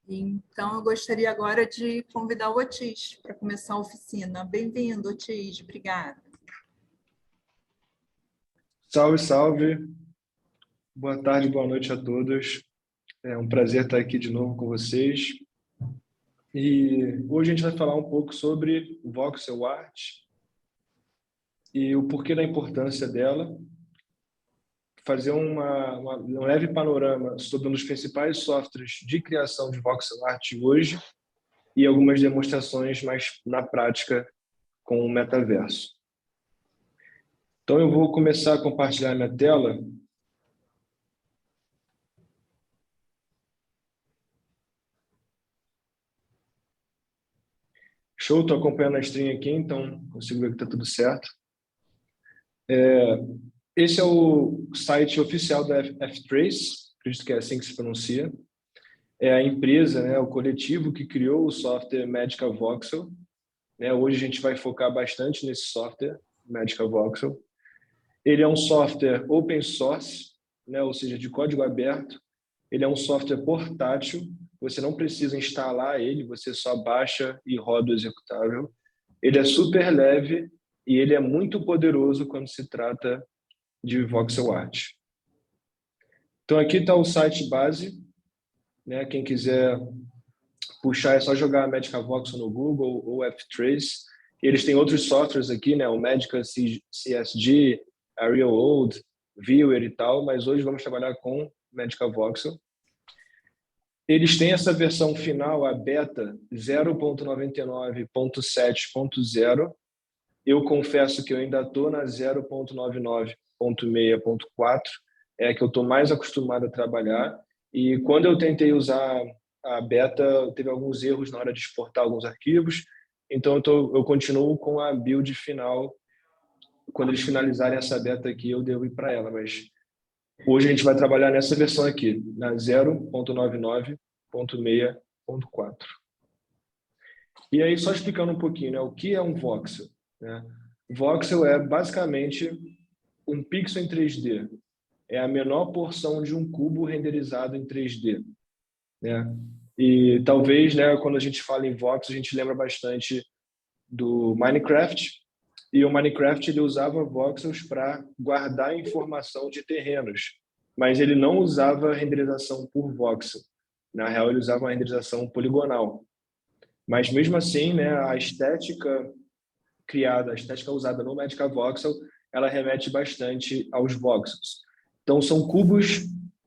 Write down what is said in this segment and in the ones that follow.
Então, eu gostaria agora de convidar o Otis para começar a oficina. Bem-vindo, Otis. Obrigada. Salve, salve. Boa tarde, boa noite a todos. É um prazer estar aqui de novo com vocês. E hoje a gente vai falar um pouco sobre o voxel art e o porquê da importância dela, fazer um leve panorama sobre um dos principais softwares de criação de voxel art hoje e algumas demonstrações mais na prática com o metaverso. Então eu vou começar a compartilhar minha tela. Show, estou acompanhando a stream aqui, então consigo ver que está tudo certo. Esse é o site oficial da F-Trace, acredito que é assim que se pronuncia. É a empresa, né, o coletivo que criou o software Magica Voxel. Hoje a gente vai focar bastante nesse software, Magica Voxel. Ele é um software open source, ou seja, de código aberto. Ele é um software portátil, você não precisa instalar ele, você só baixa e roda o executável. Ele é super leve e ele é muito poderoso quando se trata de voxel art. Então aqui está o site base, quem quiser puxar é só jogar Magica Voxel no Google ou F-Trace. Eles têm outros softwares aqui, o Magica CSG, Arial Old, Viewer e tal, mas hoje vamos trabalhar com Magica Voxel. Eles têm essa versão final, a beta 0.99.7.0. Eu confesso que eu ainda estou na 0.99.6.4, é a que eu estou mais acostumado a trabalhar. E quando eu tentei usar a beta, teve alguns erros na hora de exportar alguns arquivos. Então eu continuo com a build final. Quando eles finalizarem essa beta aqui, eu devo ir para ela. Mas hoje a gente vai trabalhar nessa versão aqui, na 0.99.6.4. E aí, só explicando um pouquinho, o que é um voxel? Voxel é basicamente um pixel em 3D. É a menor porção de um cubo renderizado em 3D. E talvez, quando a gente fala em voxel, a gente lembra bastante do Minecraft. E o Minecraft ele usava voxels para guardar informação de terrenos. Mas ele não usava renderização por voxel. Na real, ele usava uma renderização poligonal. Mas mesmo assim, a estética criada, a estética usada no Magica Voxel, ela remete bastante aos voxels. Então, são cubos,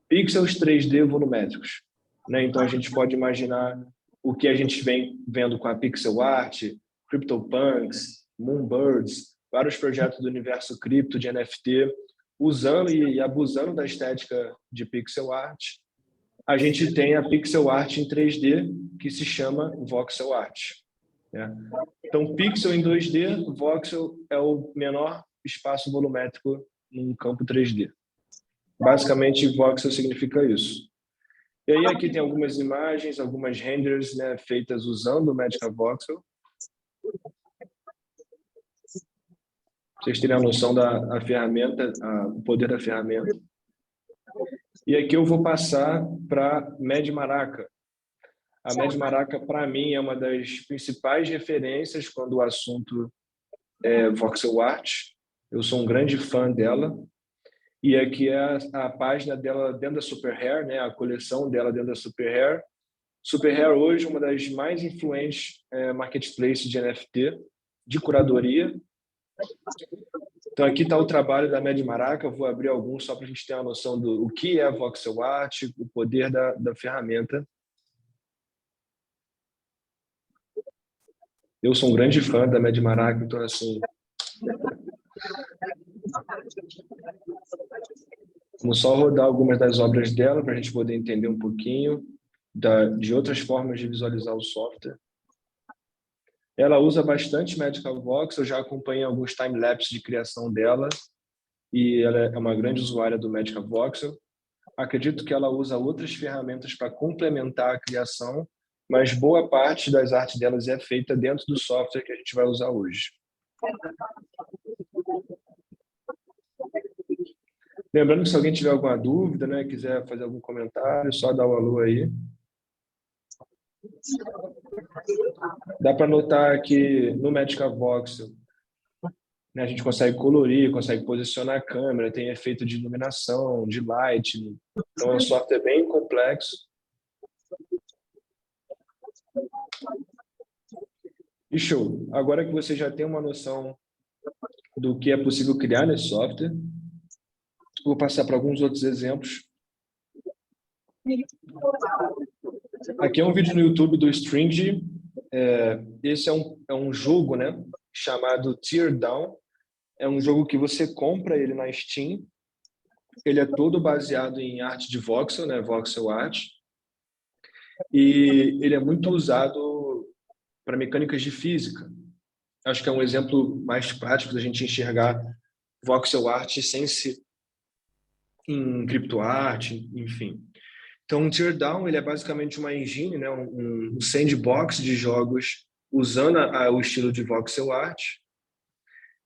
pixels 3D volumétricos. Então, a gente pode imaginar o que a gente vem vendo com a pixel art, CryptoPunks, Moonbirds, vários projetos do universo cripto, de NFT, usando e abusando da estética de pixel art. A gente tem a pixel art em 3D, que se chama voxel art. Então, pixel em 2D, voxel é o menor espaço volumétrico num campo 3D. Basicamente, voxel significa isso. E aí aqui tem algumas imagens, algumas renders feitas usando o Magica Voxel. Vocês terem a noção da ferramenta, o poder da ferramenta. E aqui eu vou passar para Magmaraca. A Magmaraca, para mim, é uma das principais referências quando o assunto é voxel art. Eu sou um grande fã dela. E aqui é a página dela dentro da Super Hair, a coleção dela dentro da Super Hair. Super Hair hoje é uma das mais influentes marketplaces de NFT, de curadoria. Então aqui está o trabalho da Magmaraca, eu vou abrir alguns só para a gente ter uma noção do que é voxel art, o poder da ferramenta. Eu sou um grande fã da Magmaraca, então assim... Vamos só rodar algumas das obras dela para a gente poder entender um pouquinho de outras formas de visualizar o software. Ela usa bastante Magica Voxel, eu já acompanhei alguns time-lapse de criação dela e ela é uma grande usuária do Magica Voxel. Acredito que ela usa outras ferramentas para complementar a criação, mas boa parte das artes delas é feita dentro do software que a gente vai usar hoje. Lembrando que se alguém tiver alguma dúvida, quiser fazer algum comentário, só dá um alô aí. Dá para notar que no Magic Voxel, né, a gente consegue colorir, consegue posicionar a câmera, tem efeito de iluminação, de light. Então é um software bem complexo. E show! Agora que você já tem uma noção do que é possível criar nesse software, vou passar para alguns outros exemplos. Aqui é um vídeo no YouTube do Stringy. Esse é um jogo, né, chamado Teardown. É um jogo que você compra ele na Steam. Ele é todo baseado em arte de voxel, né, voxel art. E ele é muito usado para mecânicas de física. Acho que é um exemplo mais prático da gente enxergar voxel art sem se em criptoart, enfim. Então, o Teardown, ele é basicamente uma engine, né, um sandbox de jogos usando o estilo de voxel art.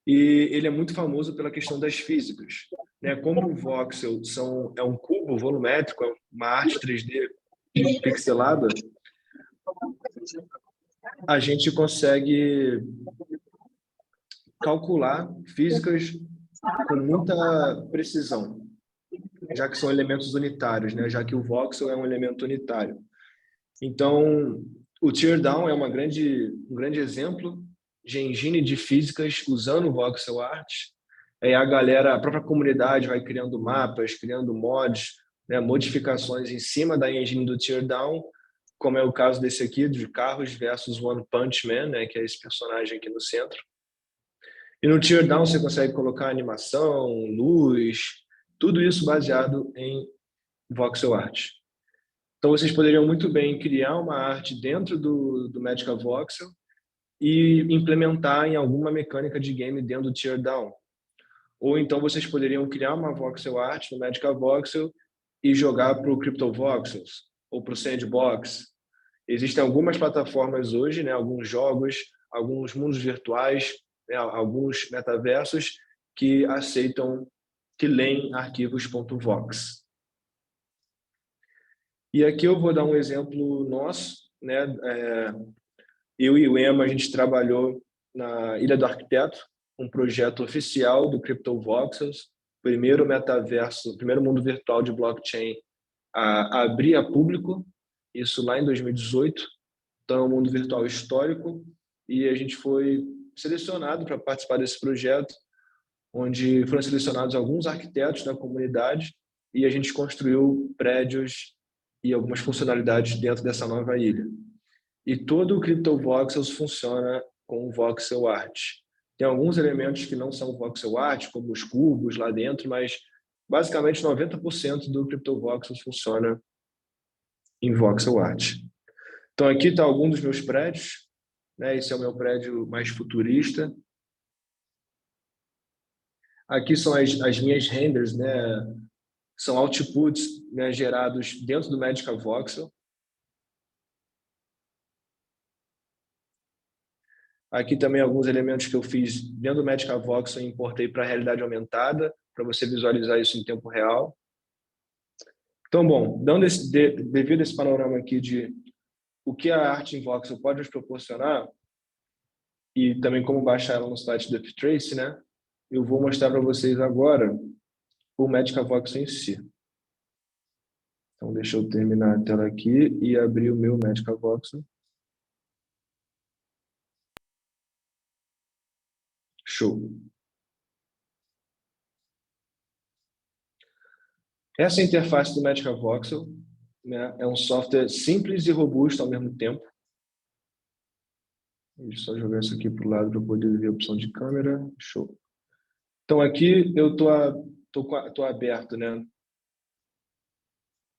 E ele é muito famoso pela questão das físicas, né? Como o voxel é um cubo volumétrico, é uma arte 3D pixelada, a gente consegue calcular físicas com muita precisão, já que são elementos unitários, né? Já que o voxel é um elemento unitário. Então, o Teardown é um grande exemplo de engine de físicas usando o voxel art. A própria comunidade vai criando mapas, criando mods, né, modificações em cima da engine do Teardown, como é o caso desse aqui, de Carros versus One Punch Man, né, que é esse personagem aqui no centro. E no Teardown você consegue colocar animação, luz, tudo isso baseado em voxel art. Então, vocês poderiam muito bem criar uma arte dentro do Magic Voxel e implementar em alguma mecânica de game dentro do Teardown. Ou então, vocês poderiam criar uma voxel art no Magic Voxel e jogar para o CryptoVoxels ou para o Sandbox. Existem algumas plataformas hoje, né, alguns jogos, alguns mundos virtuais, né, alguns metaversos que aceitam, que leem arquivos .vox. E aqui eu vou dar um exemplo nosso, né? Eu e o Ema, a gente trabalhou na Ilha do Arquiteto, um projeto oficial do CryptoVoxels, primeiro metaverso, primeiro mundo virtual de blockchain a abrir a público, isso lá em 2018. Então, é um mundo virtual histórico e a gente foi selecionado para participar desse projeto, onde foram selecionados alguns arquitetos da comunidade e a gente construiu prédios e algumas funcionalidades dentro dessa nova ilha. E todo o CryptoVoxels funciona com o voxel art. Tem alguns elementos que não são voxel art, como os cubos lá dentro, mas basicamente 90% do CryptoVoxels funciona em voxel art. Então aqui está algum dos meus prédios, né? Esse é o meu prédio mais futurista. Aqui são as minhas renders, né? São outputs, né, gerados dentro do Magic Voxel. Aqui também alguns elementos que eu fiz dentro do Magic Voxel e importei para a realidade aumentada, para você visualizar isso em tempo real. Então, bom, devido a esse panorama aqui de o que a arte em voxel pode nos proporcionar e também como baixar ela no site do F-Trace, né? Eu vou mostrar para vocês agora o Magic Voxel em si. Então, deixa eu terminar a tela aqui e abrir o meu Magic Voxel. Show. Essa é a interface do Magic Voxel, né? É um software simples e robusto ao mesmo tempo. Deixa eu só jogar isso aqui para o lado para poder ver a opção de câmera. Show. Então, aqui eu tô aberto, né?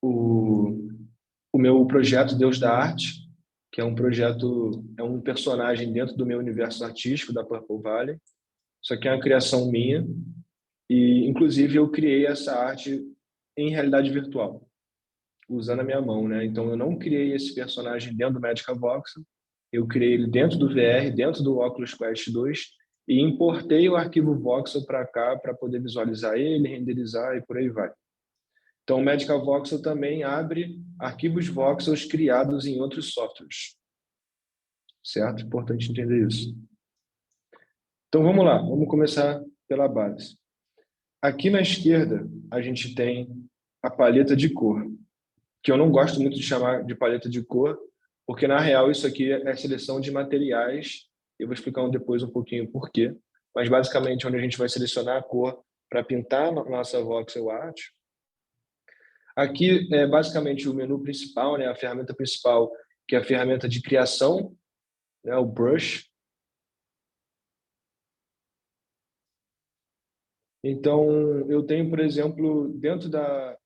O meu projeto Deus da Arte, que é um projeto, é um personagem dentro do meu universo artístico da Purple Valley. Isso aqui é uma criação minha e, inclusive, eu criei essa arte em realidade virtual, usando a minha mão, né? Então, eu não criei esse personagem dentro do Magic Voxel, eu criei ele dentro do VR, dentro do Oculus Quest 2 e importei o arquivo voxel para cá para poder visualizar ele, renderizar e por aí vai. Então, o Medical Voxel também abre arquivos voxels criados em outros softwares. Certo? Importante entender isso. Então, vamos lá. Vamos começar pela base. Aqui na esquerda, a gente tem a paleta de cor, que eu não gosto muito de chamar de paleta de cor, porque, na real, isso aqui é seleção de materiais. Eu vou explicar depois um pouquinho por quê. Mas, basicamente, onde a gente vai selecionar a cor para pintar a nossa voxel art. Aqui é basicamente o menu principal, né? A ferramenta principal, que é a ferramenta de criação, né? O brush. Então, eu tenho, por exemplo, dentro da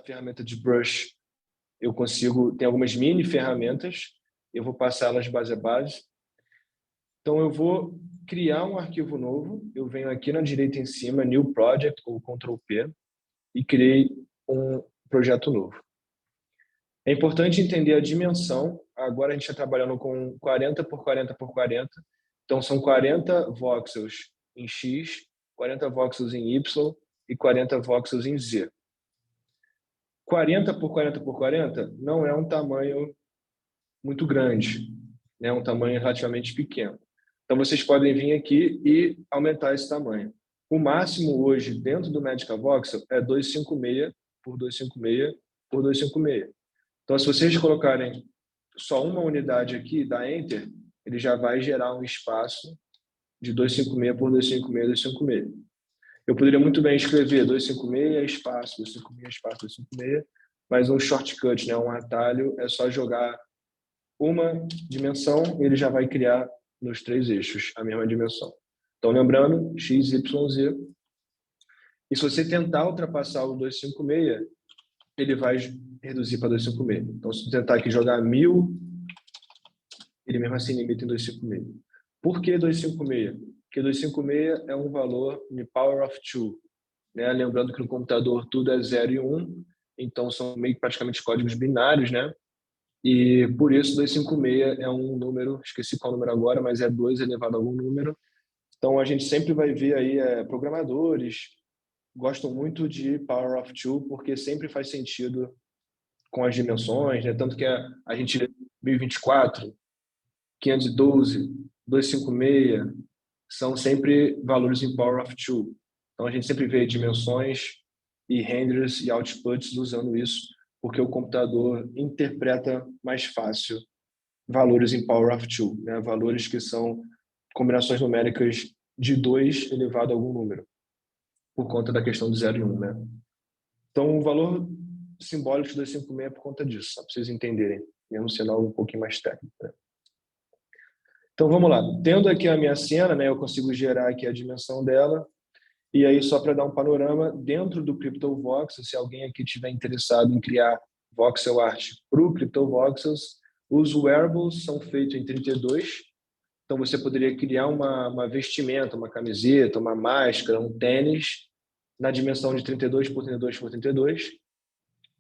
ferramenta de brush, eu consigo, tem algumas mini ferramentas, eu vou passá-las base a base. Então, eu vou criar um arquivo novo, eu venho aqui na direita em cima, New Project, ou Ctrl+P, e criei um projeto novo. É importante entender a dimensão. Agora a gente está trabalhando com 40 por 40 por 40. Então, são 40 voxels em X, 40 voxels em Y e 40 voxels em Z. 40 por 40 por 40 não é um tamanho muito grande, é um tamanho relativamente pequeno. Então, vocês podem vir aqui e aumentar esse tamanho. O máximo hoje, dentro do Medical Voxel, é 256 por 256 por 256. Então, se vocês colocarem só uma unidade aqui, dá Enter, ele já vai gerar um espaço de 256 por 256, 256. Eu poderia muito bem escrever 256, espaço, 256, espaço, 256, mas um shortcut, né, um atalho, é só jogar uma dimensão e ele já vai criar nos 3 eixos a mesma dimensão. Então, lembrando, X, Y, Z. E se você tentar ultrapassar o 256, ele vai reduzir para 256. Então, se tentar aqui jogar 1000, ele mesmo assim limita em 256. Por que 256? Porque 256 é um valor de power of 2. Né? Lembrando que no computador tudo é 0 e 1, então são meio que praticamente códigos binários, né? E por isso 256 é um número, esqueci qual número agora, mas é 2 elevado a algum número. Então a gente sempre vai ver aí programadores gostam muito de power of 2 porque sempre faz sentido com as dimensões, né? Tanto que a gente 1024, 512, 256 são sempre valores em power of 2. Então a gente sempre vê dimensões e renders e outputs usando isso, porque o computador interpreta mais fácil valores em power of 2, né? Valores que são combinações numéricas de 2 elevado a algum número, por conta da questão do 0 e 1, né? Então o valor simbólico de 256 é por conta disso, só para vocês entenderem, mesmo sendo algo um pouquinho mais técnico, né? Então vamos lá, tendo aqui a minha cena, né, eu consigo gerar aqui a dimensão dela, e aí só para dar um panorama, dentro do CryptoVoxel, se alguém aqui estiver interessado em criar voxel art para o CryptoVoxels, os wearables são feitos em 32, então você poderia criar uma vestimenta, uma camiseta, uma máscara, um tênis, na dimensão de 32 por 32 por 32.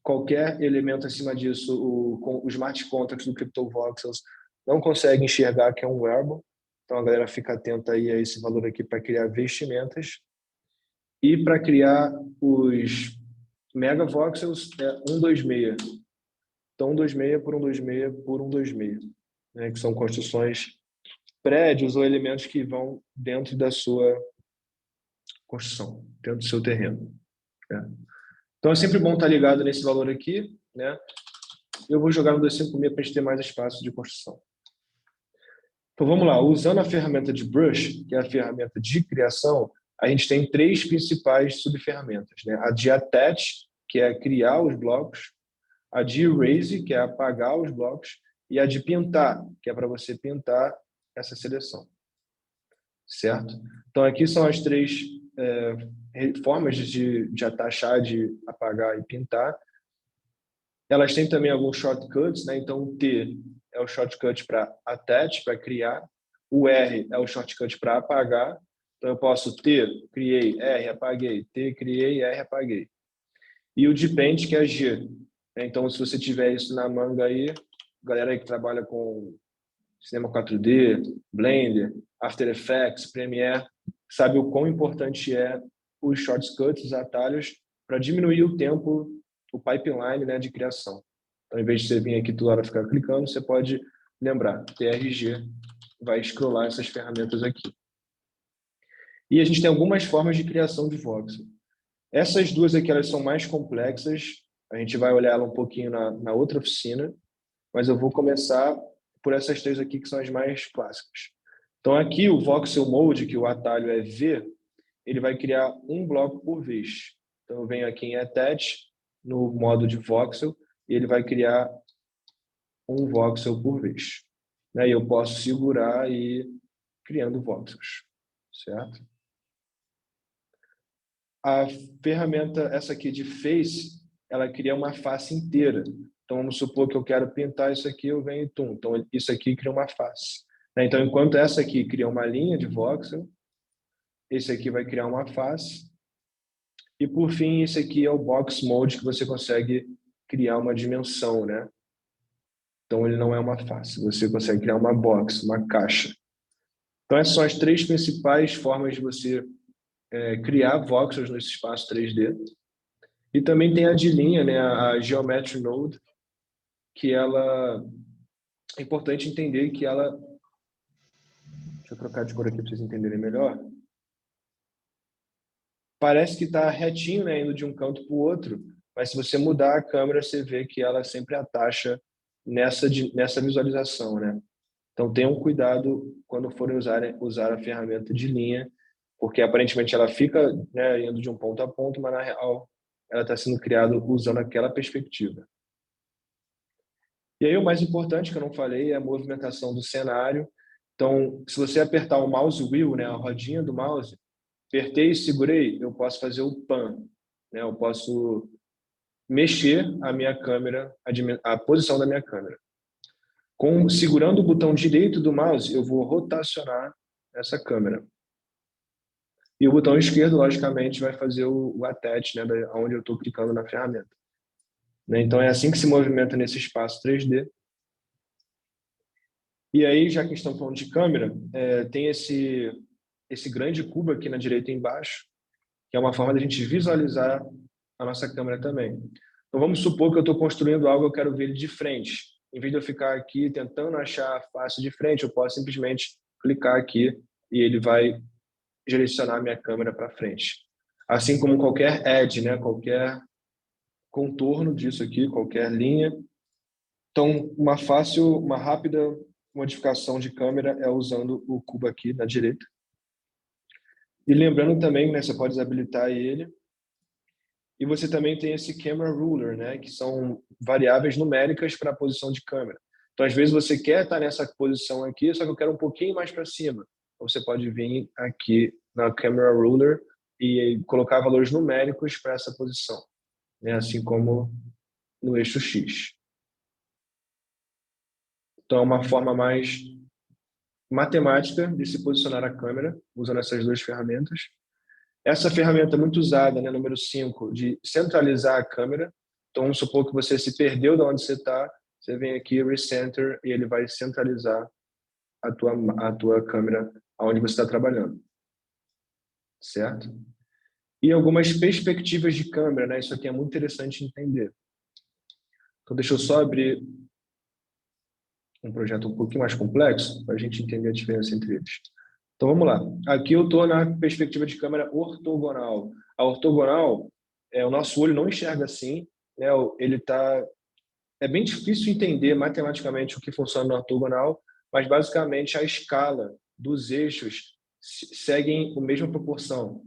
Qualquer elemento acima disso, o smart contracts do CryptoVoxels não consegue enxergar que é um wearable. Então a galera fica atenta aí a esse valor aqui para criar vestimentas. E para criar os megavoxels é 126. Então 126 por 126 por 126, né, que são construções, prédios ou elementos que vão dentro da sua construção, dentro do seu terreno, né? Então é sempre bom estar ligado nesse valor aqui, né? Eu vou jogar no 256 para a gente ter mais espaço de construção. Então vamos lá, usando a ferramenta de brush, que é a ferramenta de criação, a gente tem 3 principais subferramentas, né? A de attach, que é criar os blocos, a de erase, que é apagar os blocos, e a de pintar, que é para você pintar essa seleção, certo? Então aqui são as 3 formas de atachar, de apagar e pintar. Elas têm também alguns shortcuts, né? Então o T é o shortcut para attach, para criar. O R é o shortcut para apagar. Então eu posso T, criei, R, apaguei. T, criei, R, apaguei. E o de paint, que é G. Então se você tiver isso na manga aí, galera aí que trabalha com cinema 4D, Blender, After Effects, Premiere, sabe o quão importante é os shortcuts, os atalhos, para diminuir o tempo o pipeline, né, de criação. Então, em vez de você vir aqui toda hora ficar clicando, você pode lembrar, TRG vai scrollar essas ferramentas aqui. E a gente tem algumas formas de criação de voxel. Essas duas aqui, elas são mais complexas, a gente vai olhar ela um pouquinho na outra oficina, mas eu vou começar por essas três aqui, que são as mais clássicas. Então, aqui o Voxel Mode, que o atalho é V, ele vai criar um bloco por vez. Então, eu venho aqui em Attach, no modo de Voxel, e ele vai criar um Voxel por vez. E eu posso segurar e ir criando voxels, certo? A ferramenta, essa aqui de Face, ela cria uma face inteira. Então, vamos supor que eu quero pintar isso aqui, eu venho e tum. Então, isso aqui cria uma face. Então, enquanto essa aqui cria uma linha de voxel, esse aqui vai criar uma face. E, por fim, esse aqui é o Box Mode, que você consegue criar uma dimensão, né? Então, ele não é uma face. Você consegue criar uma box, uma caixa. Então, essas são as três principais formas de você criar voxels nesse espaço 3D. E também tem a de linha, né? A Geometry Node, que ela... É importante entender que ela... Deixa eu trocar de cor aqui para vocês entenderem melhor. Parece que está retinho, né, indo de um canto para o outro, mas se você mudar a câmera, você vê que ela sempre atacha nessa visualização, né? Então, tenham cuidado quando forem usar a ferramenta de linha, porque aparentemente ela fica, né, indo de um ponto a ponto, mas na real ela está sendo criada usando aquela perspectiva. E aí o mais importante que eu não falei é a movimentação do cenário. Então, se você apertar o mouse wheel, né, a rodinha do mouse, apertei e segurei, eu posso fazer o pan, né? Eu posso mexer a minha câmera, a posição da minha câmera. Segurando o botão direito do mouse, eu vou rotacionar essa câmera. E o botão esquerdo, logicamente, vai fazer o attach, né, onde eu estou clicando na ferramenta. Então, é assim que se movimenta nesse espaço 3D. E aí, já que estamos falando de câmera, tem esse grande cubo aqui na direita embaixo, que é uma forma de a gente visualizar a nossa câmera também. Então, vamos supor que eu estou construindo algo e eu quero ver ele de frente. Em vez de eu ficar aqui tentando achar a face de frente, eu posso simplesmente clicar aqui e ele vai direcionar a minha câmera para frente. Assim como qualquer edge, né? Qualquer contorno disso aqui, qualquer linha. Então, uma rápida modificação de câmera é usando o cubo aqui na direita. E lembrando também, né, você pode desabilitar ele. E você também tem esse camera ruler, né, que são variáveis numéricas para a posição de câmera. Então, às vezes você quer estar nessa posição aqui, só que eu quero um pouquinho mais para cima. Então, você pode vir aqui na camera ruler e colocar valores numéricos para essa posição, né, assim como no eixo X. Então, é uma forma mais matemática de se posicionar a câmera, usando essas duas ferramentas. Essa ferramenta é muito usada, né, número 5, de centralizar a câmera. Então, vamos supor que você se perdeu de onde você está, você vem aqui, Recenter, e ele vai centralizar a tua câmera onde você está trabalhando. Certo? E algumas perspectivas de câmera, né? Isso aqui é muito interessante entender. Então, deixa eu só abrir um projeto um pouquinho mais complexo, para a gente entender a diferença entre eles. Então, vamos lá. Aqui eu estou na perspectiva de câmera ortogonal. A ortogonal, o nosso olho não enxerga assim, né? É bem difícil entender matematicamente o que funciona na ortogonal, mas basicamente a escala dos eixos seguem a mesma proporção.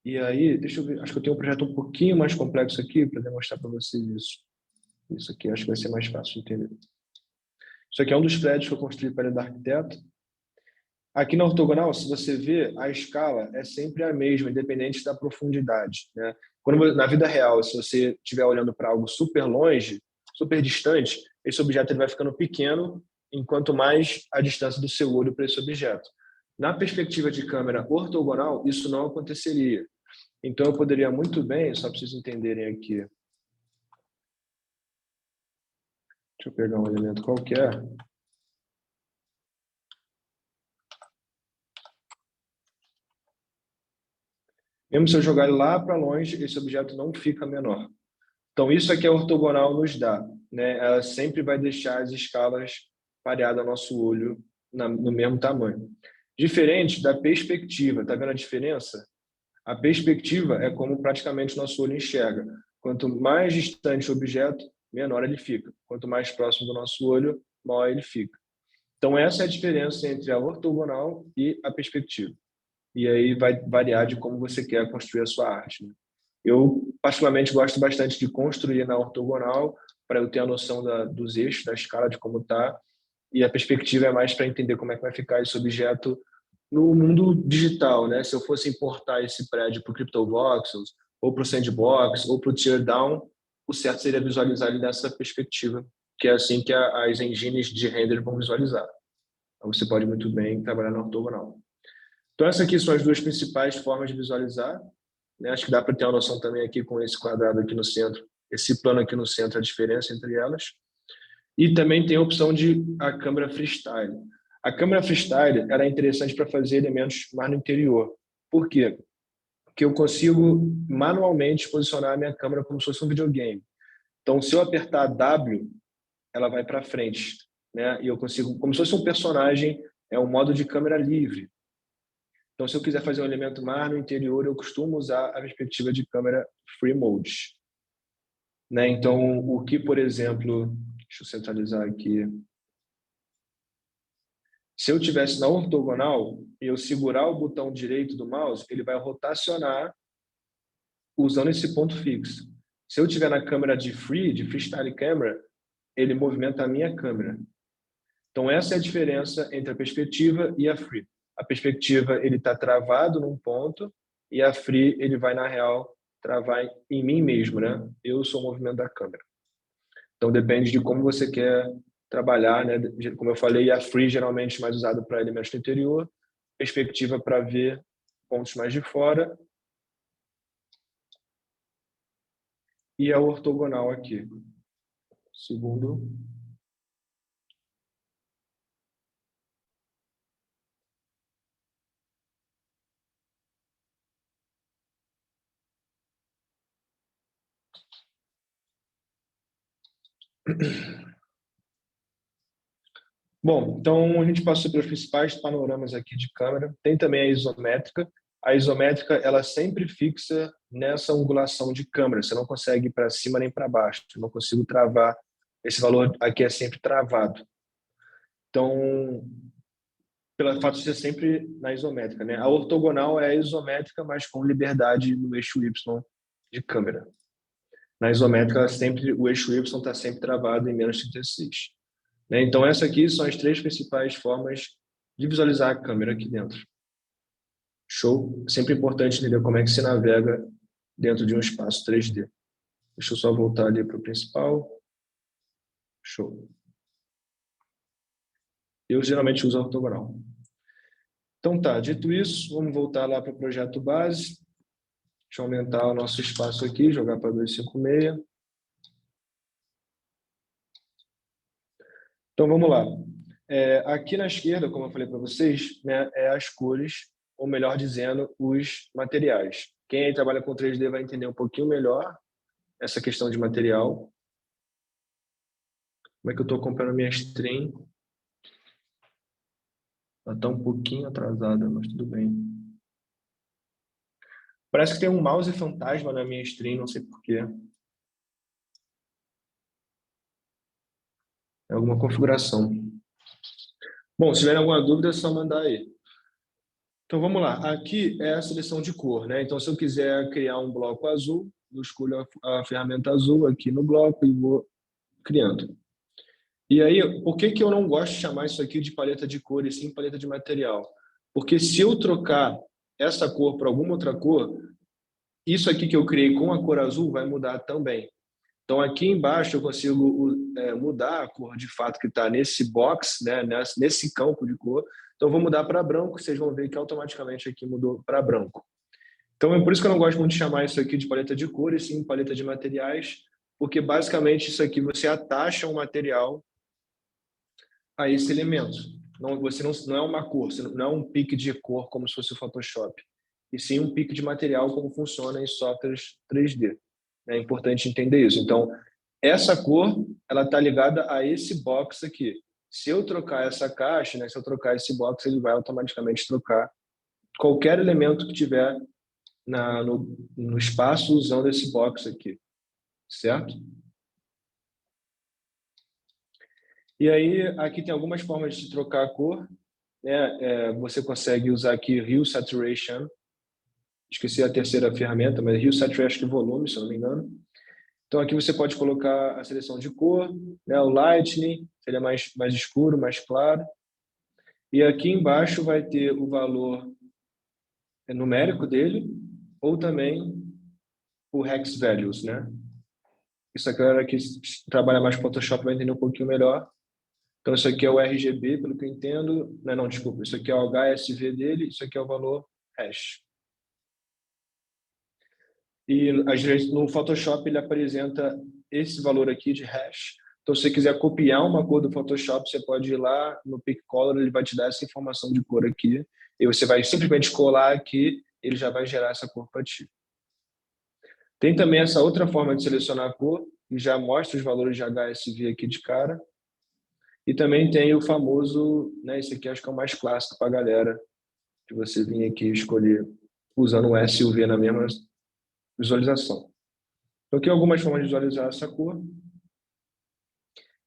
E aí, deixa eu ver, acho que eu tenho um projeto um pouquinho mais complexo aqui para demonstrar para vocês isso. Isso aqui acho que vai ser mais fácil de entender. Isso aqui é um dos prédios que eu construí para ele da arquiteto. Aqui na ortogonal, se você vê, a escala é sempre a mesma, independente da profundidade, né? Na vida real, se você estiver olhando para algo super longe, super distante, esse objeto ele vai ficando pequeno, enquanto mais a distância do seu olho para esse objeto. Na perspectiva de câmera ortogonal, isso não aconteceria. Então, eu poderia muito bem, só para vocês entenderem aqui. Deixa eu pegar um elemento qualquer. Mesmo se eu jogar ele lá para longe, esse objeto não fica menor. Então, isso aqui a ortogonal nos dá, né? Ela sempre vai deixar as escalas pareadas ao nosso olho no mesmo tamanho. Diferente da perspectiva, tá vendo a diferença? A perspectiva é como praticamente nosso olho enxerga. Quanto mais distante o objeto, menor ele fica. Quanto mais próximo do nosso olho, maior ele fica. Então, essa é a diferença entre a ortogonal e a perspectiva. E aí vai variar de como você quer construir a sua arte, né? Eu, particularmente, gosto bastante de construir na ortogonal para eu ter a noção dos eixos, da escala, de como está. E a perspectiva é mais para entender como é que vai ficar esse objeto no mundo digital, né? Se eu fosse importar esse prédio para o CryptoVoxels, ou para o Sandbox, ou para o Teardown, o certo seria visualizar ele nessa perspectiva, que é assim que as engines de render vão visualizar. Então, você pode muito bem trabalhar na ortogonal. Então, essas aqui são as duas principais formas de visualizar, né? Acho que dá para ter uma noção também aqui com esse quadrado aqui no centro, esse plano aqui no centro, a diferença entre elas. E também tem a opção de a câmera freestyle. A câmera freestyle ela é interessante para fazer elementos mais no interior. Por quê? Porque eu consigo manualmente posicionar a minha câmera como se fosse um videogame. Então, se eu apertar W, ela vai para frente, né? E eu consigo, como se fosse um personagem, é um modo de câmera livre. Então, se eu quiser fazer um elemento mais no interior, eu costumo usar a perspectiva de câmera Free Mode, né? Então, o que, por exemplo, deixa eu centralizar aqui. Se eu tivesse na ortogonal e eu segurar o botão direito do mouse, ele vai rotacionar usando esse ponto fixo. Se eu tiver na câmera de freestyle camera, ele movimenta a minha câmera. Então, essa é a diferença entre a perspectiva e a free. A perspectiva, ele está travado num ponto, e a free, ele vai, na real, travar em mim mesmo, né? Eu sou o movimento da câmera. Então, depende de como você quer trabalhar, né? Como eu falei, a free geralmente mais usada para elementos do interior, perspectiva para ver pontos mais de fora, e a ortogonal aqui. Segundo. Bom, então a gente passou pelos principais panoramas aqui de câmera. Tem também a isométrica. A isométrica, ela sempre fixa nessa angulação de câmera. Você não consegue ir para cima nem para baixo. Eu não consigo travar. Esse valor aqui é sempre travado. Então, pelo fato de ser sempre na isométrica, né? A ortogonal é a isométrica, mas com liberdade no eixo Y de câmera. Na isométrica, o eixo Y está sempre travado em menos 36. Né? Então, essas aqui são as três principais formas de visualizar a câmera aqui dentro. Show? Sempre importante entender como é que se navega dentro de um espaço 3D. Deixa eu só voltar ali para o principal. Show. Eu geralmente uso a ortogonal. Então tá, dito isso, vamos voltar lá para o projeto base. Deixa eu aumentar o nosso espaço aqui, jogar para 256. Então vamos lá. Aqui na esquerda, como eu falei para vocês, né, é as cores, ou melhor dizendo, os materiais. Quem aí trabalha com 3D vai entender um pouquinho melhor essa questão de material. Como é que eu estou acompanhando a minha stream? Ela está um pouquinho atrasada, mas tudo bem. Parece que tem um mouse fantasma na minha stream, não sei porquê. É alguma configuração. Bom, se tiver alguma dúvida, é só mandar aí. Então, vamos lá. Aqui é a seleção de cor, né? Então, se eu quiser criar um bloco azul, eu escolho a ferramenta azul aqui no bloco e vou criando. E aí, por que eu não gosto de chamar isso aqui de paleta de cor e sim paleta de material? Porque se eu trocar essa cor para alguma outra cor, isso aqui que eu criei com a cor azul vai mudar também. Então, aqui embaixo eu consigo mudar a cor de fato que está nesse box, né, nesse campo de cor. Então, eu vou mudar para branco, vocês vão ver que automaticamente aqui mudou para branco. Então, é por isso que eu não gosto muito de chamar isso aqui de paleta de cor, e sim paleta de materiais, porque basicamente isso aqui você atacha um material a esse elemento. Você não é uma cor, não é um pique de cor como se fosse o Photoshop, e sim um pique de material como funciona em softwares 3D. É importante entender isso. Então, essa cor, ela está ligada a esse box aqui. Se eu trocar essa caixa, né, se eu trocar esse box, ele vai automaticamente trocar qualquer elemento que tiver no espaço usando esse box aqui, certo? E aí, aqui tem algumas formas de trocar a cor, né? Você consegue usar aqui Hue Saturation, esqueci a terceira ferramenta, mas Hue Saturation de volume, se eu não me engano. Então, aqui você pode colocar a seleção de cor, né? O Lightning, seria mais escuro, mais claro. E aqui embaixo vai ter o valor numérico dele, ou também o Hex Values, né? Isso aqui, a galera que trabalha mais com Photoshop vai entender um pouquinho melhor. Então, isso aqui é o RGB, pelo que eu entendo. Não, desculpa. Isso aqui é o HSV dele, isso aqui é o valor hash. E no Photoshop ele apresenta esse valor aqui de hash. Então, se você quiser copiar uma cor do Photoshop, você pode ir lá no Pick Color, ele vai te dar essa informação de cor aqui. E você vai simplesmente colar aqui, ele já vai gerar essa cor para ti. Tem também essa outra forma de selecionar a cor, que já mostra os valores de HSV aqui de cara. E também tem o famoso, né, esse aqui acho que é o mais clássico para a galera, de você vir aqui escolher usando o S e o V na mesma visualização. Então, aqui algumas formas de visualizar essa cor.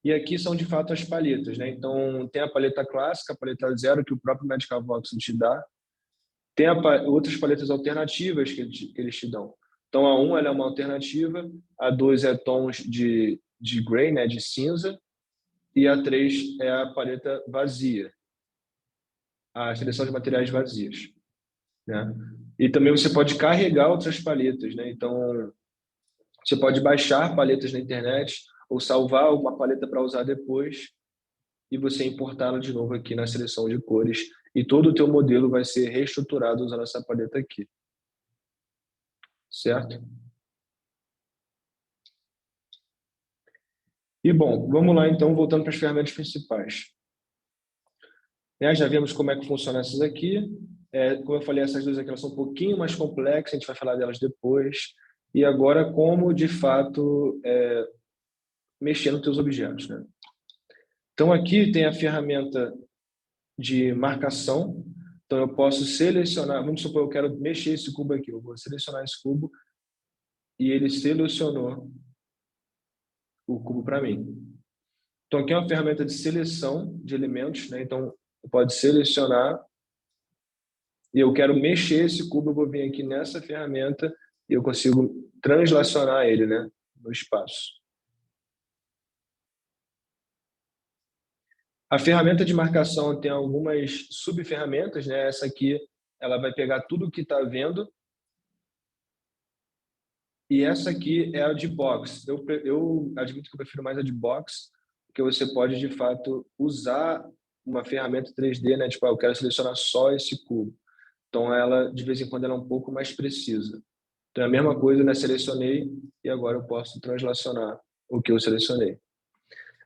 E aqui são, de fato, as paletas, né? Então, tem a paleta clássica, a paleta 0, que o próprio Magical Voxel te dá. Tem outras paletas alternativas que eles te dão. Então, a 1 ela é uma alternativa, a 2 é tons de gray, né, de cinza, e a 3 é a paleta vazia, a seleção de materiais vazios, né? E também você pode carregar outras paletas, né? Então, você pode baixar paletas na internet ou salvar uma paleta para usar depois e você importá-la de novo aqui na seleção de cores e todo o teu modelo vai ser reestruturado usando essa paleta aqui. Certo? E bom, vamos lá então, voltando para as ferramentas principais. Já vimos como é que funciona essas aqui. Como eu falei, essas duas aqui elas são um pouquinho mais complexas, a gente vai falar delas depois. E agora, como de fato mexer nos teus objetos, né? Então, aqui tem a ferramenta de marcação. Então, eu posso selecionar, vamos supor, eu quero mexer esse cubo aqui. Eu vou selecionar esse cubo e ele selecionou o cubo para mim. Então, aqui é uma ferramenta de seleção de elementos, né? Então, pode selecionar e eu quero mexer esse cubo, eu vou vir aqui nessa ferramenta e eu consigo translacionar ele, né, no espaço. A ferramenta de marcação tem algumas subferramentas, né? Essa aqui, ela vai pegar tudo que está vendo. E essa aqui é a de box. Eu admito que eu prefiro mais a de box, porque você pode, de fato, usar uma ferramenta 3D, né? Tipo, eu quero selecionar só esse cubo. Então, ela, de vez em quando, ela é um pouco mais precisa. Então, é a mesma coisa, né? Selecionei e agora eu posso translacionar o que eu selecionei.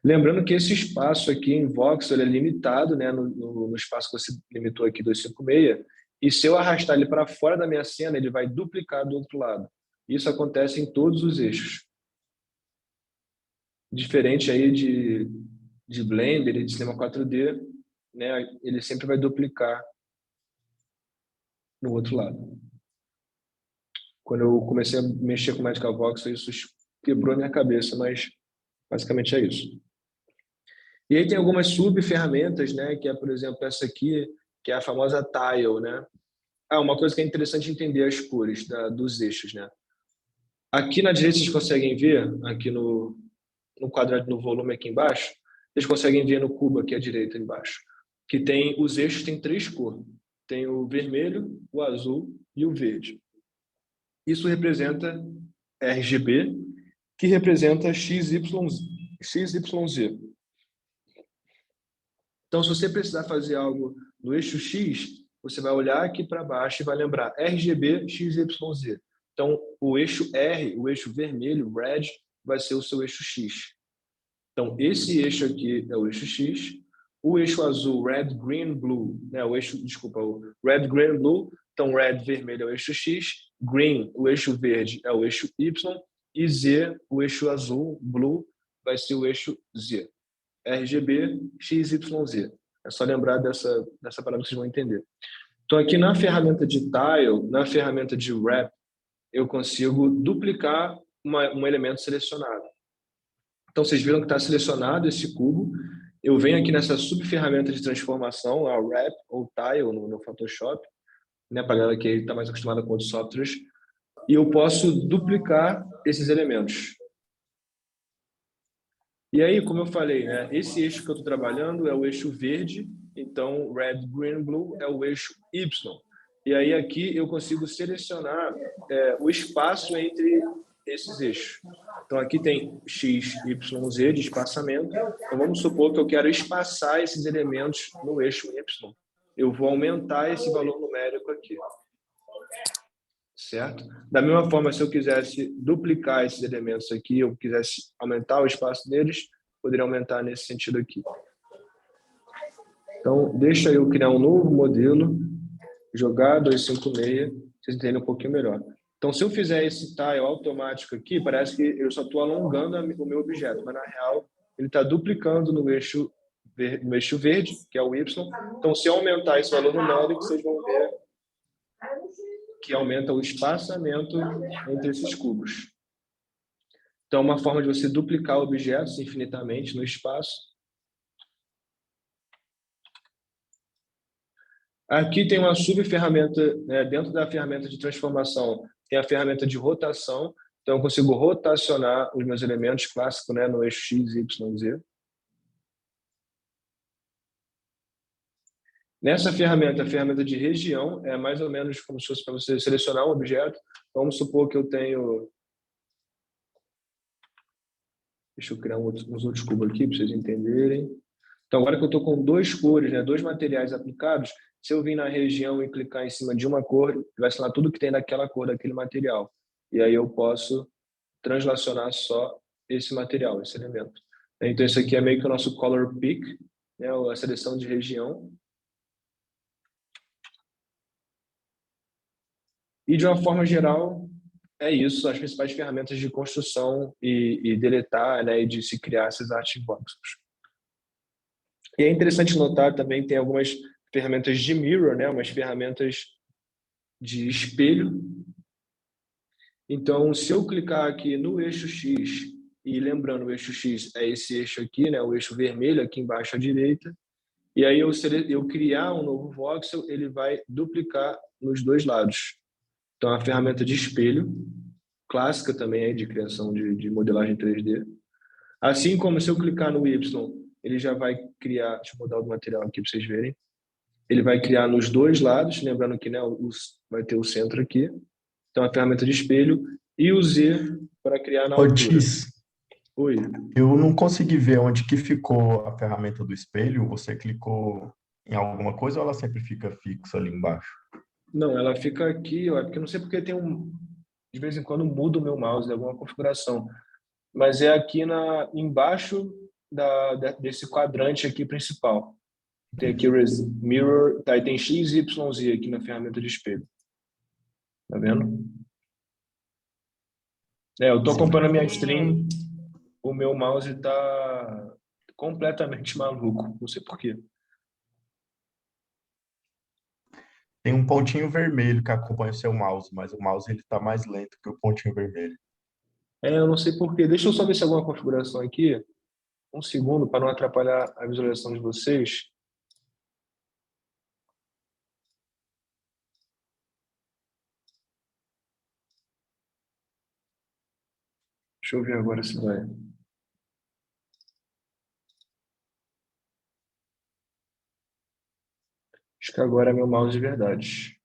Lembrando que esse espaço aqui em voxel é limitado, né? No espaço que você limitou aqui, 256, e se eu arrastar ele para fora da minha cena, ele vai duplicar do outro lado. Isso acontece em todos os eixos. Diferente aí de Blender e de cinema 4D, né? Ele sempre vai duplicar no outro lado. Quando eu comecei a mexer com Magical Voxel, isso quebrou a minha cabeça, mas basicamente é isso. E aí tem algumas sub-ferramentas, né? Que é, por exemplo, essa aqui, que é a famosa Tile, né? Uma coisa que é interessante entender as cores dos eixos, né? Aqui na direita vocês conseguem ver, aqui no quadrado, no volume aqui embaixo, vocês conseguem ver no cubo aqui à direita embaixo, que tem os eixos tem 3 cores. Tem o vermelho, o azul e o verde. Isso representa RGB, que representa XYZ. Então, se você precisar fazer algo no eixo X, você vai olhar aqui para baixo e vai lembrar RGB XYZ. Então, o eixo R, o eixo vermelho, red, vai ser o seu eixo X. Então, esse eixo aqui é o eixo X. O eixo azul, red, green, blue, né? O red, green, blue. Então, red, vermelho é o eixo X. Green, o eixo verde, é o eixo Y. E Z, o eixo azul, blue, vai ser o eixo Z. RGB, X, Y, Z. É só lembrar dessa parada que vocês vão entender. Então, aqui na ferramenta de Tile, na ferramenta de Wrap, eu consigo duplicar um elemento selecionado. Então, vocês viram que está selecionado esse cubo. Eu venho aqui nessa subferramenta de transformação, a Wrap ou Tile no Photoshop, né, para a galera que está mais acostumada com outros softwares, e eu posso duplicar esses elementos. E aí, como eu falei, né, esse eixo que eu estou trabalhando é o eixo verde, então Red, Green, Blue é o eixo Y. E aí aqui eu consigo selecionar o espaço entre esses eixos. Então aqui tem X, Y, Z de espaçamento. Então vamos supor que eu quero espaçar esses elementos no eixo Y. Eu vou aumentar esse valor numérico aqui. Certo? Da mesma forma, se eu quisesse duplicar esses elementos aqui, eu quisesse aumentar o espaço deles, poderia aumentar nesse sentido aqui. Então, deixa eu criar um novo modelo, jogar 256, vocês entendem um pouquinho melhor. Então, se eu fizer esse tile automático aqui, parece que eu só estou alongando o meu objeto, mas na real, ele está duplicando no eixo verde, que é o Y. Então, se eu aumentar esse valor numérico, vocês vão ver que aumenta o espaçamento entre esses cubos. Então, uma forma de você duplicar objetos infinitamente no espaço. Aqui tem uma subferramenta, né, dentro da ferramenta de transformação, tem a ferramenta de rotação. Então, eu consigo rotacionar os meus elementos clássicos, né, no eixo X, Y, Z. Nessa ferramenta, a ferramenta de região, é mais ou menos como se fosse para você selecionar um objeto. Vamos supor que eu tenho... Deixa eu criar uns outros cubos aqui para vocês entenderem. Então, agora que eu estou com duas cores, né, dois materiais aplicados, se eu vir na região e clicar em cima de uma cor, vai selecionar tudo que tem daquela cor, daquele material. E aí eu posso translacionar só esse material, esse elemento. Então, esse aqui é meio que o nosso color pick, né, a seleção de região. E, de uma forma geral, é isso, as principais ferramentas de construção e deletar, né, e de se criar esses artworks. E é interessante notar também que tem algumas ferramentas de mirror, né, umas ferramentas de espelho. Então, se eu clicar aqui no eixo X, e lembrando, o eixo X é esse eixo aqui, né, o eixo vermelho aqui embaixo à direita, e aí eu criar um novo voxel, ele vai duplicar nos dois lados. Então, a ferramenta de espelho, clássica também aí de criação de modelagem 3D. Assim como se eu clicar no Y, ele já vai criar, deixa eu mudar o material aqui para vocês verem, ele vai criar nos dois lados, lembrando que, né, vai ter o centro aqui. Então, a ferramenta de espelho e o Z para criar na altura. Otis, Oi. eu não consegui ver onde que ficou a ferramenta do espelho. Você clicou em alguma coisa ou ela sempre fica fixa ali embaixo? Não, ela fica aqui, ó, porque eu não sei porque de vez em quando muda o meu mouse de alguma configuração, mas é aqui embaixo desse quadrante aqui principal. Tem aqui o mirror, tá, e tem X, Y, Z aqui na ferramenta de espelho. Tá vendo? Eu tô acompanhando a minha stream, o meu mouse tá completamente maluco, não sei por quê. Tem um pontinho vermelho que acompanha o seu mouse, mas o mouse ele tá mais lento que o pontinho vermelho. Eu não sei por quê. Deixa eu só ver se alguma configuração aqui. Um segundo, para não atrapalhar a visualização de vocês. Deixa eu ver agora se vai. Acho que agora é meu mouse de verdade.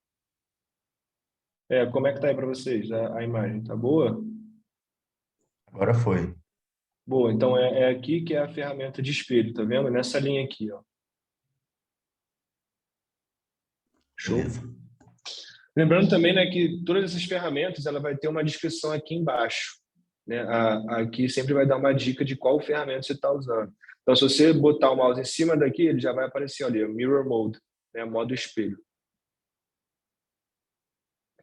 Como é que tá aí para vocês a imagem? Tá boa? Agora foi. Boa, então é aqui que é a ferramenta de espelho, tá vendo? Nessa linha aqui, ó. Show. Beleza. Lembrando também, né, que todas essas ferramentas ela vai ter uma descrição aqui embaixo, né? Aqui sempre vai dar uma dica de qual ferramenta você está usando. Então, se você botar o mouse em cima daqui, ele já vai aparecer ali, o Mirror Mode, né, modo espelho.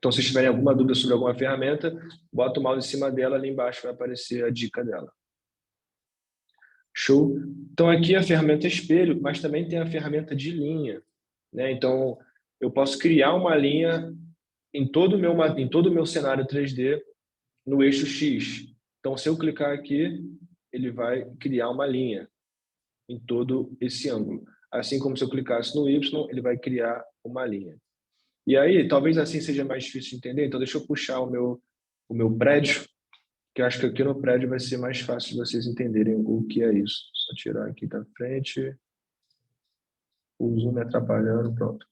Então, se tiverem alguma dúvida sobre alguma ferramenta, bota o mouse em cima dela, ali embaixo vai aparecer a dica dela. Show? Então, aqui a ferramenta espelho, mas também tem a ferramenta de linha, né? Então, eu posso criar uma linha em todo o meu cenário 3D no eixo X. Então, se eu clicar aqui, ele vai criar uma linha em todo esse ângulo. Assim como se eu clicasse no Y, ele vai criar uma linha. E aí, talvez assim seja mais difícil de entender, então deixa eu puxar o meu prédio, que eu acho que aqui no prédio vai ser mais fácil de vocês entenderem o que é isso. Só tirar aqui da frente, o zoom me atrapalhando, pronto.